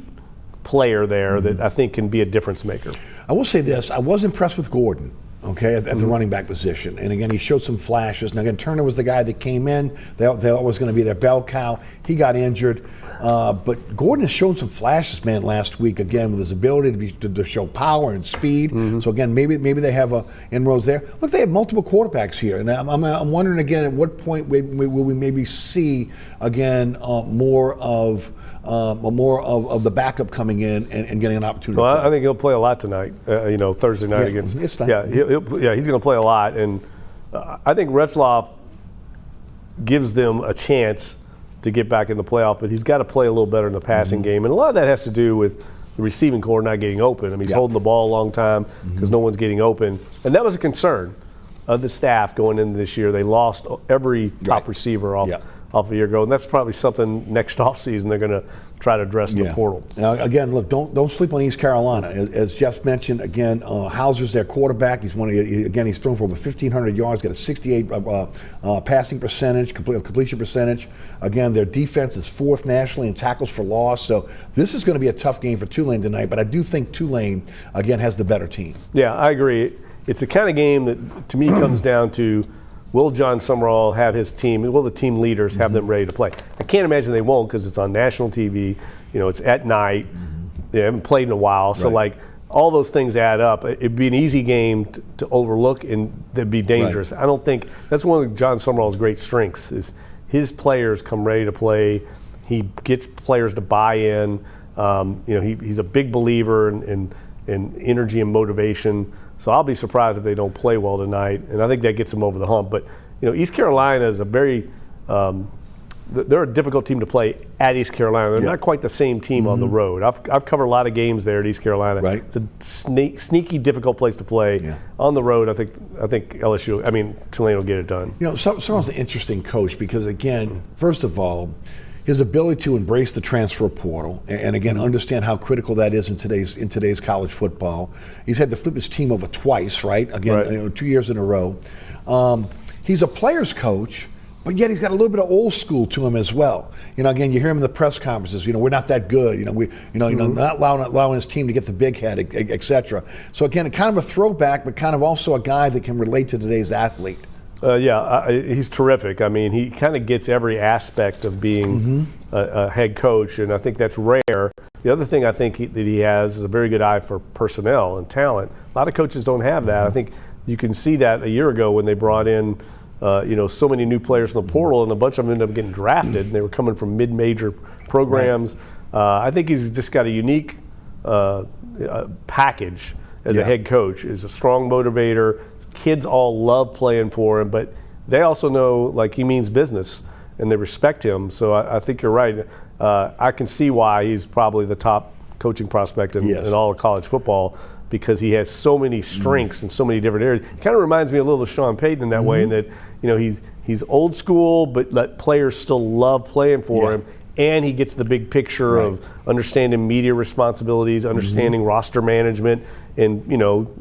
player there that I think can be a difference maker. I will say this. I was impressed with Gordon. At the running back position. And again, he showed some flashes. Now, again, Turner was the guy that came in. That was going to be their bell cow. He got injured. But Gordon has shown some flashes, man, last week, again, with his ability to show power and speed. So, again, maybe they have inroads there. Look, they have multiple quarterbacks here. And I'm wondering, again, at what point will we maybe see, again, more of the backup coming in and getting an opportunity. Well, I think he'll play a lot tonight. Thursday night against. It's time. He's going to play a lot, and I think Retzloff gives them a chance to get back in the playoff, but he's got to play a little better in the passing game, and a lot of that has to do with the receiving core not getting open. I mean, he's holding the ball a long time because no one's getting open, and that was a concern of the staff going into this year. They lost every top receiver off a year ago, and that's probably something next offseason they're going to try to address the portal. Now, again, look, don't sleep on East Carolina. As Jeff mentioned, again, Hauser's their quarterback. He's he's thrown for over 1,500 yards, got a 68 passing percentage, completion percentage. Again, their defense is 4th nationally in tackles for loss. So this is going to be a tough game for Tulane tonight. But I do think Tulane, again, has the better team. Yeah, I agree. It's the kind of game that, to me, comes down to, will John Summerall have his team, will the team leaders have them ready to play? I can't imagine they won't, because it's on national TV, it's at night, they haven't played in a while, so all those things add up. It'd be an easy game to overlook, and it'd be dangerous. I don't think, that's one of John Summerall's great strengths, is his players come ready to play, he gets players to buy in, he's a big believer in energy and motivation. So I'll be surprised if they don't play well tonight, and I think that gets them over the hump. But East Carolina is a very they're a difficult team to play at East Carolina. They're not quite the same team on the road. I've covered a lot of games there at East Carolina. Right. It's a sneaky, difficult place to play. Yeah. On the road, I think Tulane will get it done. Summerall's an interesting coach because, again, first of all, his ability to embrace the transfer portal and again understand how critical that is in today's college football. He's had to flip his team over twice, right? Again, 2 years in a row. He's a player's coach, but yet he's got a little bit of old school to him as well. Again, you hear him in the press conferences. We're not that good. Not allowing his team to get the big head, etc. So again, kind of a throwback, but kind of also a guy that can relate to today's athlete. He's terrific. I mean, he kind of gets every aspect of being a head coach, and I think that's rare. The other thing I think that he has is a very good eye for personnel and talent. A lot of coaches don't have that. I think you can see that a year ago when they brought in, so many new players in the portal, and a bunch of them ended up getting drafted, and they were coming from mid-major programs. I think he's just got a unique package as a head coach. Is a strong motivator. Kids all love playing for him, but they also know he means business and they respect him. So I think you're right. I can see why he's probably the top coaching prospect in all of college football, because he has so many strengths in so many different areas. It kind of reminds me a little of Sean Payton in that way, in that he's old school, but players still love playing for him. And he gets the big picture of understanding media responsibilities, understanding roster management, and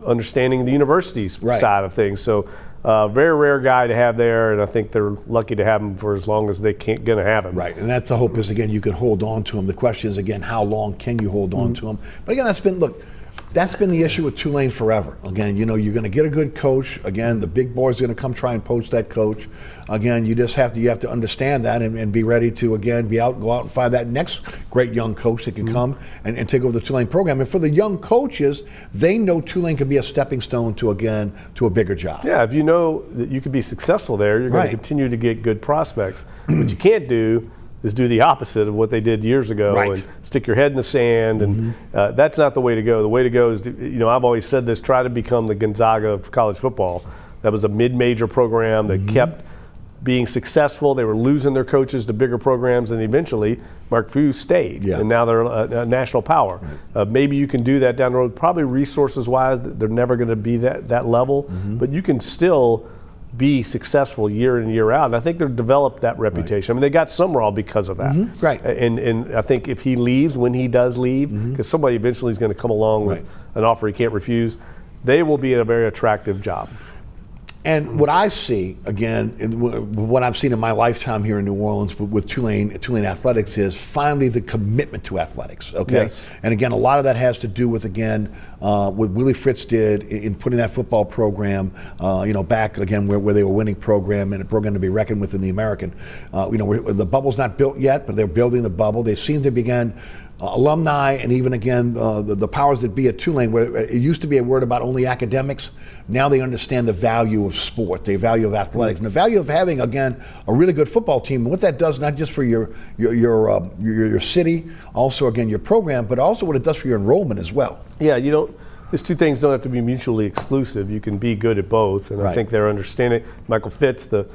understanding the university's side of things. So very rare guy to have there, and I think they're lucky to have him for as long as they going to have him. Right, and that's the hope is, again, you can hold on to him. The question is, again, how long can you hold on to him? But again, that's been the issue with Tulane forever. Again, you're going to get a good coach. Again, the big boys are going to come try and poach that coach. Again, you have to understand that and be ready to, again, go out and find that next great young coach that can come and take over the Tulane program. And for the young coaches, they know Tulane can be a stepping stone to a bigger job. Yeah, if you know that you can be successful there, you're going to continue to get good prospects. What you can't do is do the opposite of what they did years ago and stick your head in the sand, and that's not the way to go. The way to go is, I've always said this, try to become the Gonzaga of college football. That was a mid-major program that kept being successful. They were losing their coaches to bigger programs, and eventually Mark Few stayed, and now they're a national power. Maybe you can do that down the road. Probably resources-wise, they're never going to be that level, but you can still be successful year in, year out. And I think they've developed that reputation. I mean, they got Summerall because of that. And I think if he leaves, when he does leave, because somebody eventually is going to come along with an offer he can't refuse, they will be in a very attractive job. And what I see, again, what I've seen in my lifetime here in New Orleans with Tulane athletics is finally the commitment to athletics, okay? Yes. And again, a lot of that has to do with, again, what Willie Fritz did in putting that football program, back, again, where they were winning program and a program to be reckoned with in the American. The bubble's not built yet, but they're building the bubble. They seem to begin alumni and even, again, the powers that be at Tulane, where it used to be a word about only academics. Now they understand the value of sport, the value of athletics, and the value of having, again, a really good football team. And what that does, not just for your city, also, again, your program, but also what it does for your enrollment as well. Yeah, these two things don't have to be mutually exclusive. You can be good at both, and I think they're understanding. Michael Fitz, the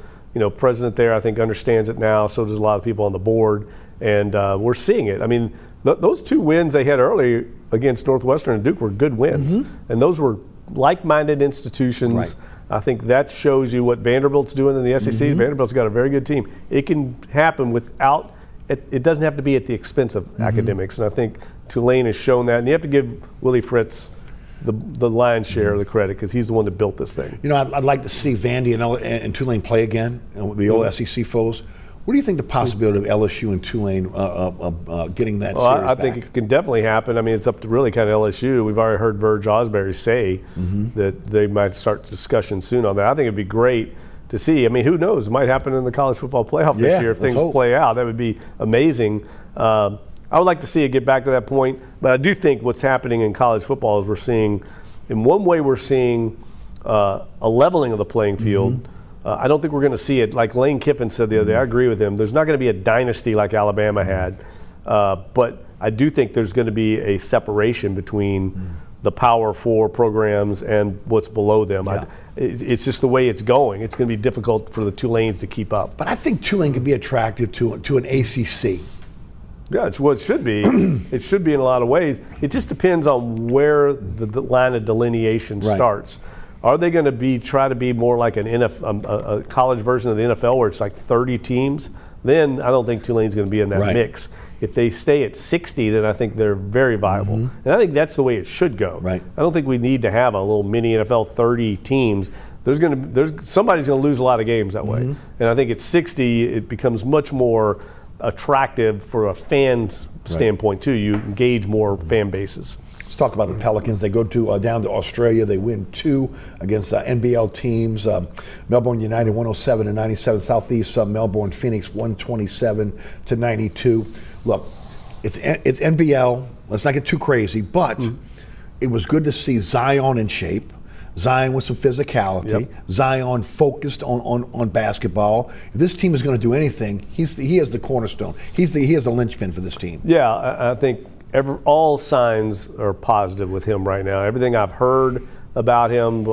president there, I think understands it now. So does a lot of people on the board, and we're seeing it. I mean, those two wins they had early against Northwestern and Duke were good wins, and those were like-minded institutions. I think that shows you what Vanderbilt's doing in the SEC. Vanderbilt's got a very good team. It can happen without it doesn't have to be at the expense of academics. And I think Tulane has shown that. And you have to give Willie Fritz the lion's share of the credit because he's the one that built this thing. You know, I'd like to see Vandy and Tulane play again, the old SEC foes. What do you think the possibility of LSU and Tulane getting that series I back? think it can definitely happen. I mean, it's up to really kind of LSU. We've already heard Verge Osbury say that they might start discussion soon on that. I think it'd be great to see. I mean, who knows? It might happen in the college football playoff this year if things play out. That would be amazing. I would like to see it get back to that point, but I do think what's happening in college football is we're seeing a leveling of the playing field. I don't think we're going to see it, like Lane Kiffin said the other day, I agree with him, there's not going to be a dynasty like Alabama had, but I do think there's going to be a separation between the Power 4 programs and what's below them. Yeah. It's just the way it's going. It's going to be difficult for the Tulanes to keep up. But I think Tulane could be attractive to an ACC. Yeah, it's what it should be. It should be in a lot of ways. It just depends on where the line of delineation starts. Are they going to try to be more like a college version of the NFL where it's like 30 teams? Then I don't think Tulane's going to be in that mix. If they stay at 60, then I think they're very viable. And I think that's the way it should go. Right. I don't think we need to have a little mini NFL 30 teams. Somebody's going to lose a lot of games that way. And I think at 60, it becomes much more attractive for a fan standpoint too. You engage more fan bases. Let's talk about the Pelicans. They go down to Australia. They win 2 against NBL teams. Melbourne United 107-97. Southeast Melbourne Phoenix 127-92. Look, it's NBL. Let's not get too crazy, but it was good to see Zion in shape. Zion with some physicality. Zion focused on basketball. If this team is going to do anything, he is the cornerstone. He is the linchpin for this team. Yeah, I think all signs are positive with him right now. Everything I've heard about him,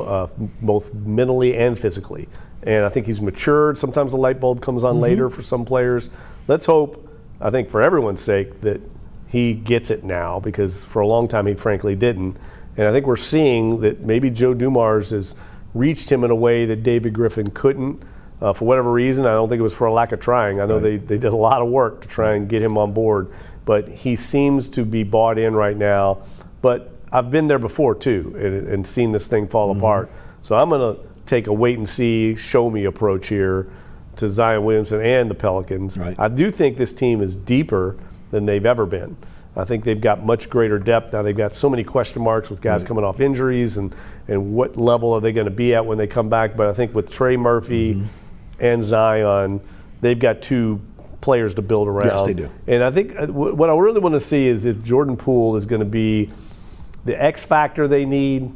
both mentally and physically. And I think he's matured. Sometimes the light bulb comes on later for some players. Let's hope, I think for everyone's sake, that he gets it now because for a long time he frankly didn't. And I think we're seeing that maybe Joe Dumars has reached him in a way that David Griffin couldn't for whatever reason. I don't think it was for a lack of trying. I know they did a lot of work to try and get him on board. But he seems to be bought in right now. But I've been there before too and seen this thing fall apart. So I'm going to take a wait and see, show me approach here to Zion Williamson and the Pelicans. I do think this team is deeper than they've ever been. I think they've got much greater depth now. They've got so many question marks with guys coming off injuries and what level are they going to be at when they come back. But I think with Trey Murphy and Zion, they've got 2 players to build around. Yes, they do. And I think what I really want to see is if Jordan Poole is going to be the X factor they need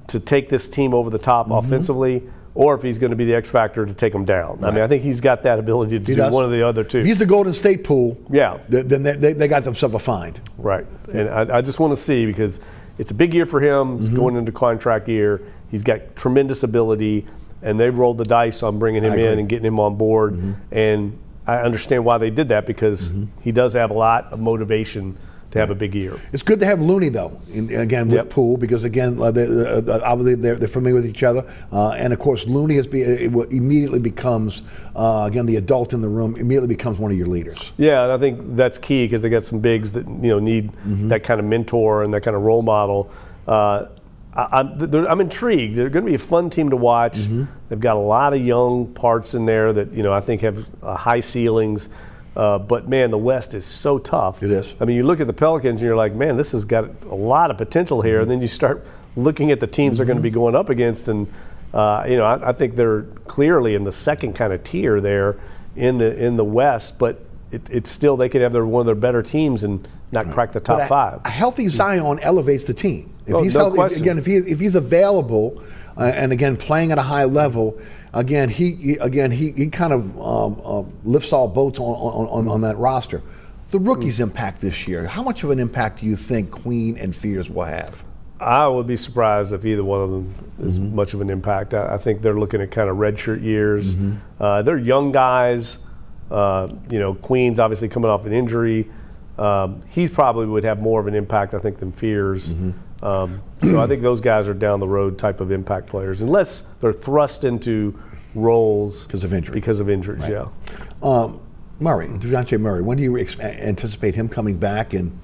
to take this team over the top offensively, or if he's going to be the X factor to take them down. I mean, I think he's got that ability to do one or the other two. If he's the Golden State Poole, then they got themselves a find. Right. And I just want to see because it's a big year for him. He's going into contract year. He's got tremendous ability, and they've rolled the dice on bringing him in and getting him on board. And I understand why they did that because he does have a lot of motivation to have a big year. It's good to have Looney though, again with Poole because again obviously they're familiar with each other, and of course Looney immediately becomes again the adult in the room. Immediately becomes one of your leaders. Yeah, and I think that's key because they got some bigs that need that kind of mentor and that kind of role model. I'm intrigued. They're going to be a fun team to watch. They've got a lot of young parts in there that I think have high ceilings. But man, the West is so tough. It is. I mean, you look at the Pelicans and you're like, man, this has got a lot of potential here. And then you start looking at the teams they're going to be going up against, and I think they're clearly in the second kind of tier there in the West. But it's still they could have one of their better teams and not crack the top 5. A healthy Zion elevates the team. If he's no healthy, question. Again, if he's available. And again, playing at a high level, again he kind of lifts all boats on that roster. The rookies' impact this year. How much of an impact do you think Queen and Fears will have? I would be surprised if either one of them is much of an impact. I think they're looking at kind of redshirt years. They're young guys. Queen's obviously coming off an injury. He's probably would have more of an impact, I think, than Fears. So I think those guys are down the road type of impact players, unless they're thrust into roles because of injuries. Right. Murray, DeJounte Murray, when do you anticipate him coming back, and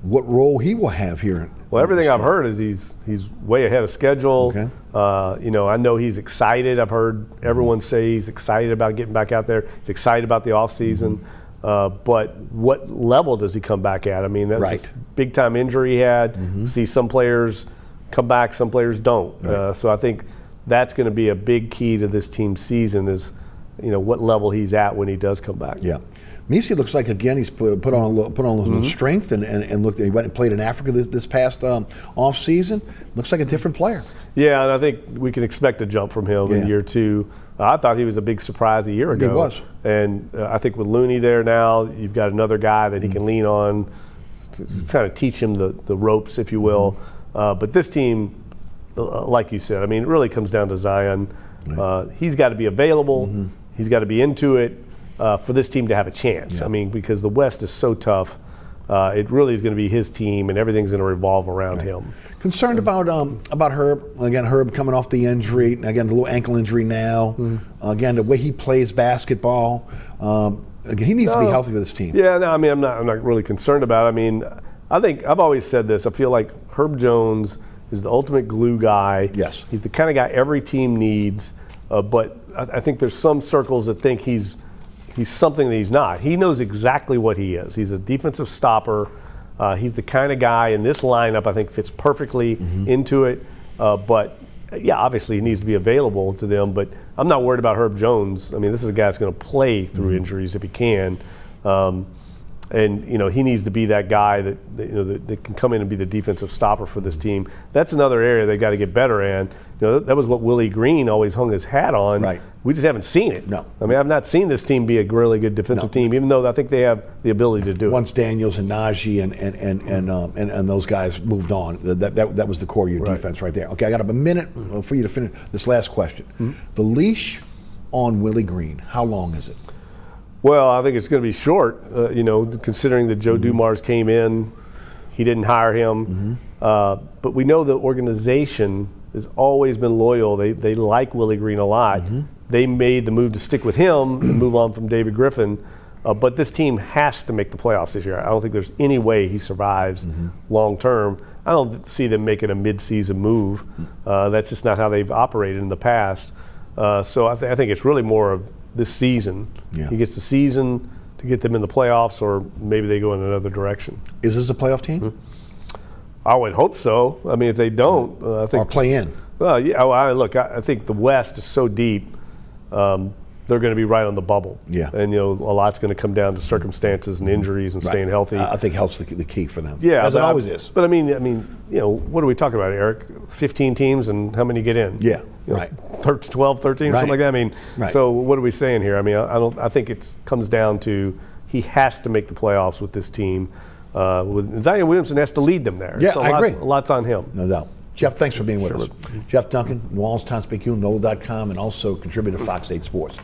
what role he will have here? Well, everything I've heard is he's way ahead of schedule. Okay. I know he's excited. I've heard everyone say he's excited about getting back out there. He's excited about the offseason. But what level does he come back at? I mean, that's a big-time injury he had. See some players come back, some players don't. Right. So I think that's going to be a big key to this team's season is, what level he's at when he does come back. Yeah. Misi looks like, again, he's put on a little strength and looked. He went and played in Africa this past off season. Looks like a different player. Yeah, and I think we can expect a jump from him in year 2. I thought he was a big surprise a year ago. He was. And I think with Looney there now, you've got another guy that he can lean on to kind of teach him the ropes, if you will. But this team, like you said, I mean, it really comes down to Zion. Right. He's got to be available. He's got to be into it for this team to have a chance. Yeah. I mean, because the West is so tough. It really is going to be his team, and everything's going to revolve around him. Concerned about Herb. Again, Herb coming off the injury. Again, the little ankle injury now. Again, the way he plays basketball. Again, he needs to be healthy with his team. Yeah, no, I mean, I'm not really concerned about it. I mean, I think I've always said this. I feel like Herb Jones is the ultimate glue guy. Yes. He's the kind of guy every team needs. But I think there's some circles that think he's something that he's not. He knows exactly what he is. He's a defensive stopper. He's the kind of guy in this lineup I think fits perfectly into it. But, yeah, obviously he needs to be available to them. But I'm not worried about Herb Jones. I mean, this is a guy that's going to play through injuries if he can. And, he needs to be that guy that can come in and be the defensive stopper for this team. That's another area they've got to get better in. That was what Willie Green always hung his hat on. Right. We just haven't seen it. No. I mean, I've not seen this team be a really good defensive team, even though I think they have the ability to do it. Once Daniels and Najee and those guys moved on, that was the core of your defense right there. Okay, I got a minute for you to finish this last question. The leash on Willie Green, how long is it? Well, I think it's going to be short, considering that Joe Dumars came in. He didn't hire him. But we know the organization has always been loyal. They like Willie Green a lot. They made the move to stick with him and move on from David Griffin. But this team has to make the playoffs this year. I don't think there's any way he survives long term. I don't see them making a mid-season move. That's just not how they've operated in the past. So I think it's really more of this season. Yeah. He gets the season to get them in the playoffs, or maybe they go in another direction. Is this a playoff team? I would hope so. I mean, if they don't, I think. Or play in? Well, yeah. I think the West is so deep. They're going to be right on the bubble. Yeah. And a lot's going to come down to circumstances and injuries and staying healthy. I think health's the key for them. Yeah, as it always is. But I mean, what are we talking about, Eric? 15 teams, and how many get in? Yeah. Right. 12, 13, or something like that. I mean, so what are we saying here? I mean, I think it comes down to he has to make the playoffs with this team. With Zion Williamson has to lead them there. Yeah, so I agree. A lot's on him. No doubt. Jeff, thanks for being with us. Jeff Duncan, New Orleans Times Picayune, NOLA.com, and also contributor to Fox 8 Sports.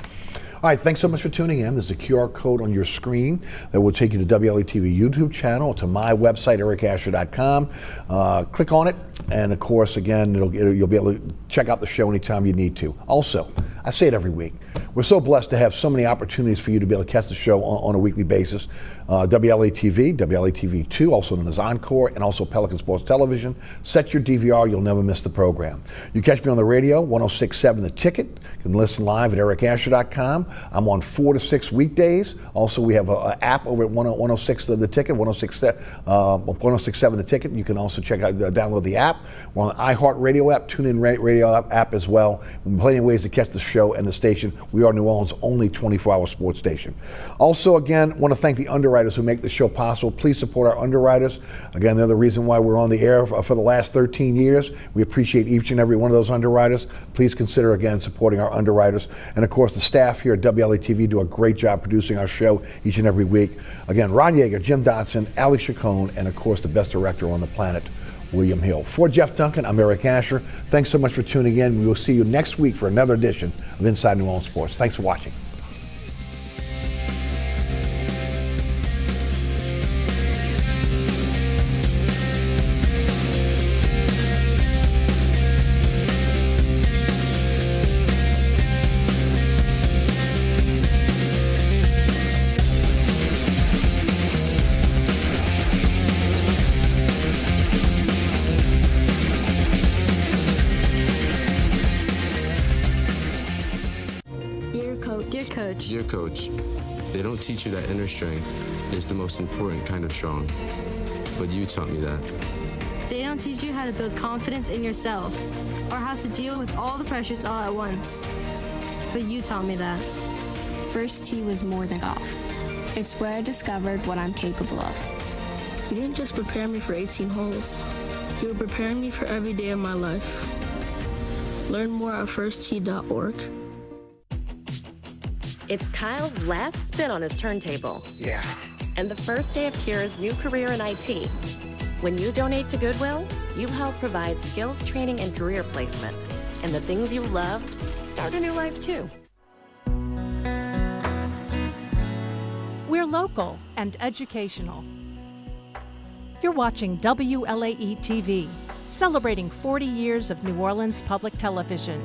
All right, thanks so much for tuning in. There's a QR code on your screen that will take you to WLAE-TV YouTube channel, to my website, ericasher.com. Click on it, and of course, again, you'll be able to check out the show anytime you need to. Also, I say it every week, we're so blessed to have so many opportunities for you to be able to catch the show on a weekly basis. WLAE-TV, WLAE-TV2, also known as Encore, and also Pelican Sports Television. Set your DVR, you'll never miss the program. You catch me on the radio, 106.7 The Ticket. You can listen live at ericasher.com. I'm on 4 to 6 weekdays. Also, we have an app over at 106 The Ticket, 106.7 The Ticket. You can also download the app. We're on the iHeartRadio app, TuneIn Radio app as well. Plenty of ways to catch the show and the station. We are New Orleans' only 24-hour sports station. Also, again, want to thank the underwriters who make the show possible. Please support our underwriters. Again, they're the reason why we're on the air for the last 13 years. We appreciate each and every one of those underwriters. Please consider, again, supporting our underwriters. And, of course, the staff here at WLAE-TV do a great job producing our show each and every week. Again, Ron Yeager, Jim Dotson, Ali Chacon, and, of course, the best director on the planet, William Hill. For Jeff Duncan, I'm Eric Asher. Thanks so much for tuning in. We will see you next week for another edition of Inside New Orleans Sports. Thanks for watching. Dear Coach. Dear Coach, they don't teach you that inner strength is the most important kind of strong. But you taught me that. They don't teach you how to build confidence in yourself or how to deal with all the pressures all at once. But you taught me that. First tee was more than golf. It's where I discovered what I'm capable of. You didn't just prepare me for 18 holes. You were preparing me for every day of my life. Learn more at firsttee.org. It's Kyle's last spin on his turntable. Yeah. And the first day of Kira's new career in IT. When you donate to Goodwill, you help provide skills training and career placement. And the things you loved start a new life too. We're local and educational. You're watching WLAE-TV, celebrating 40 years of New Orleans public television.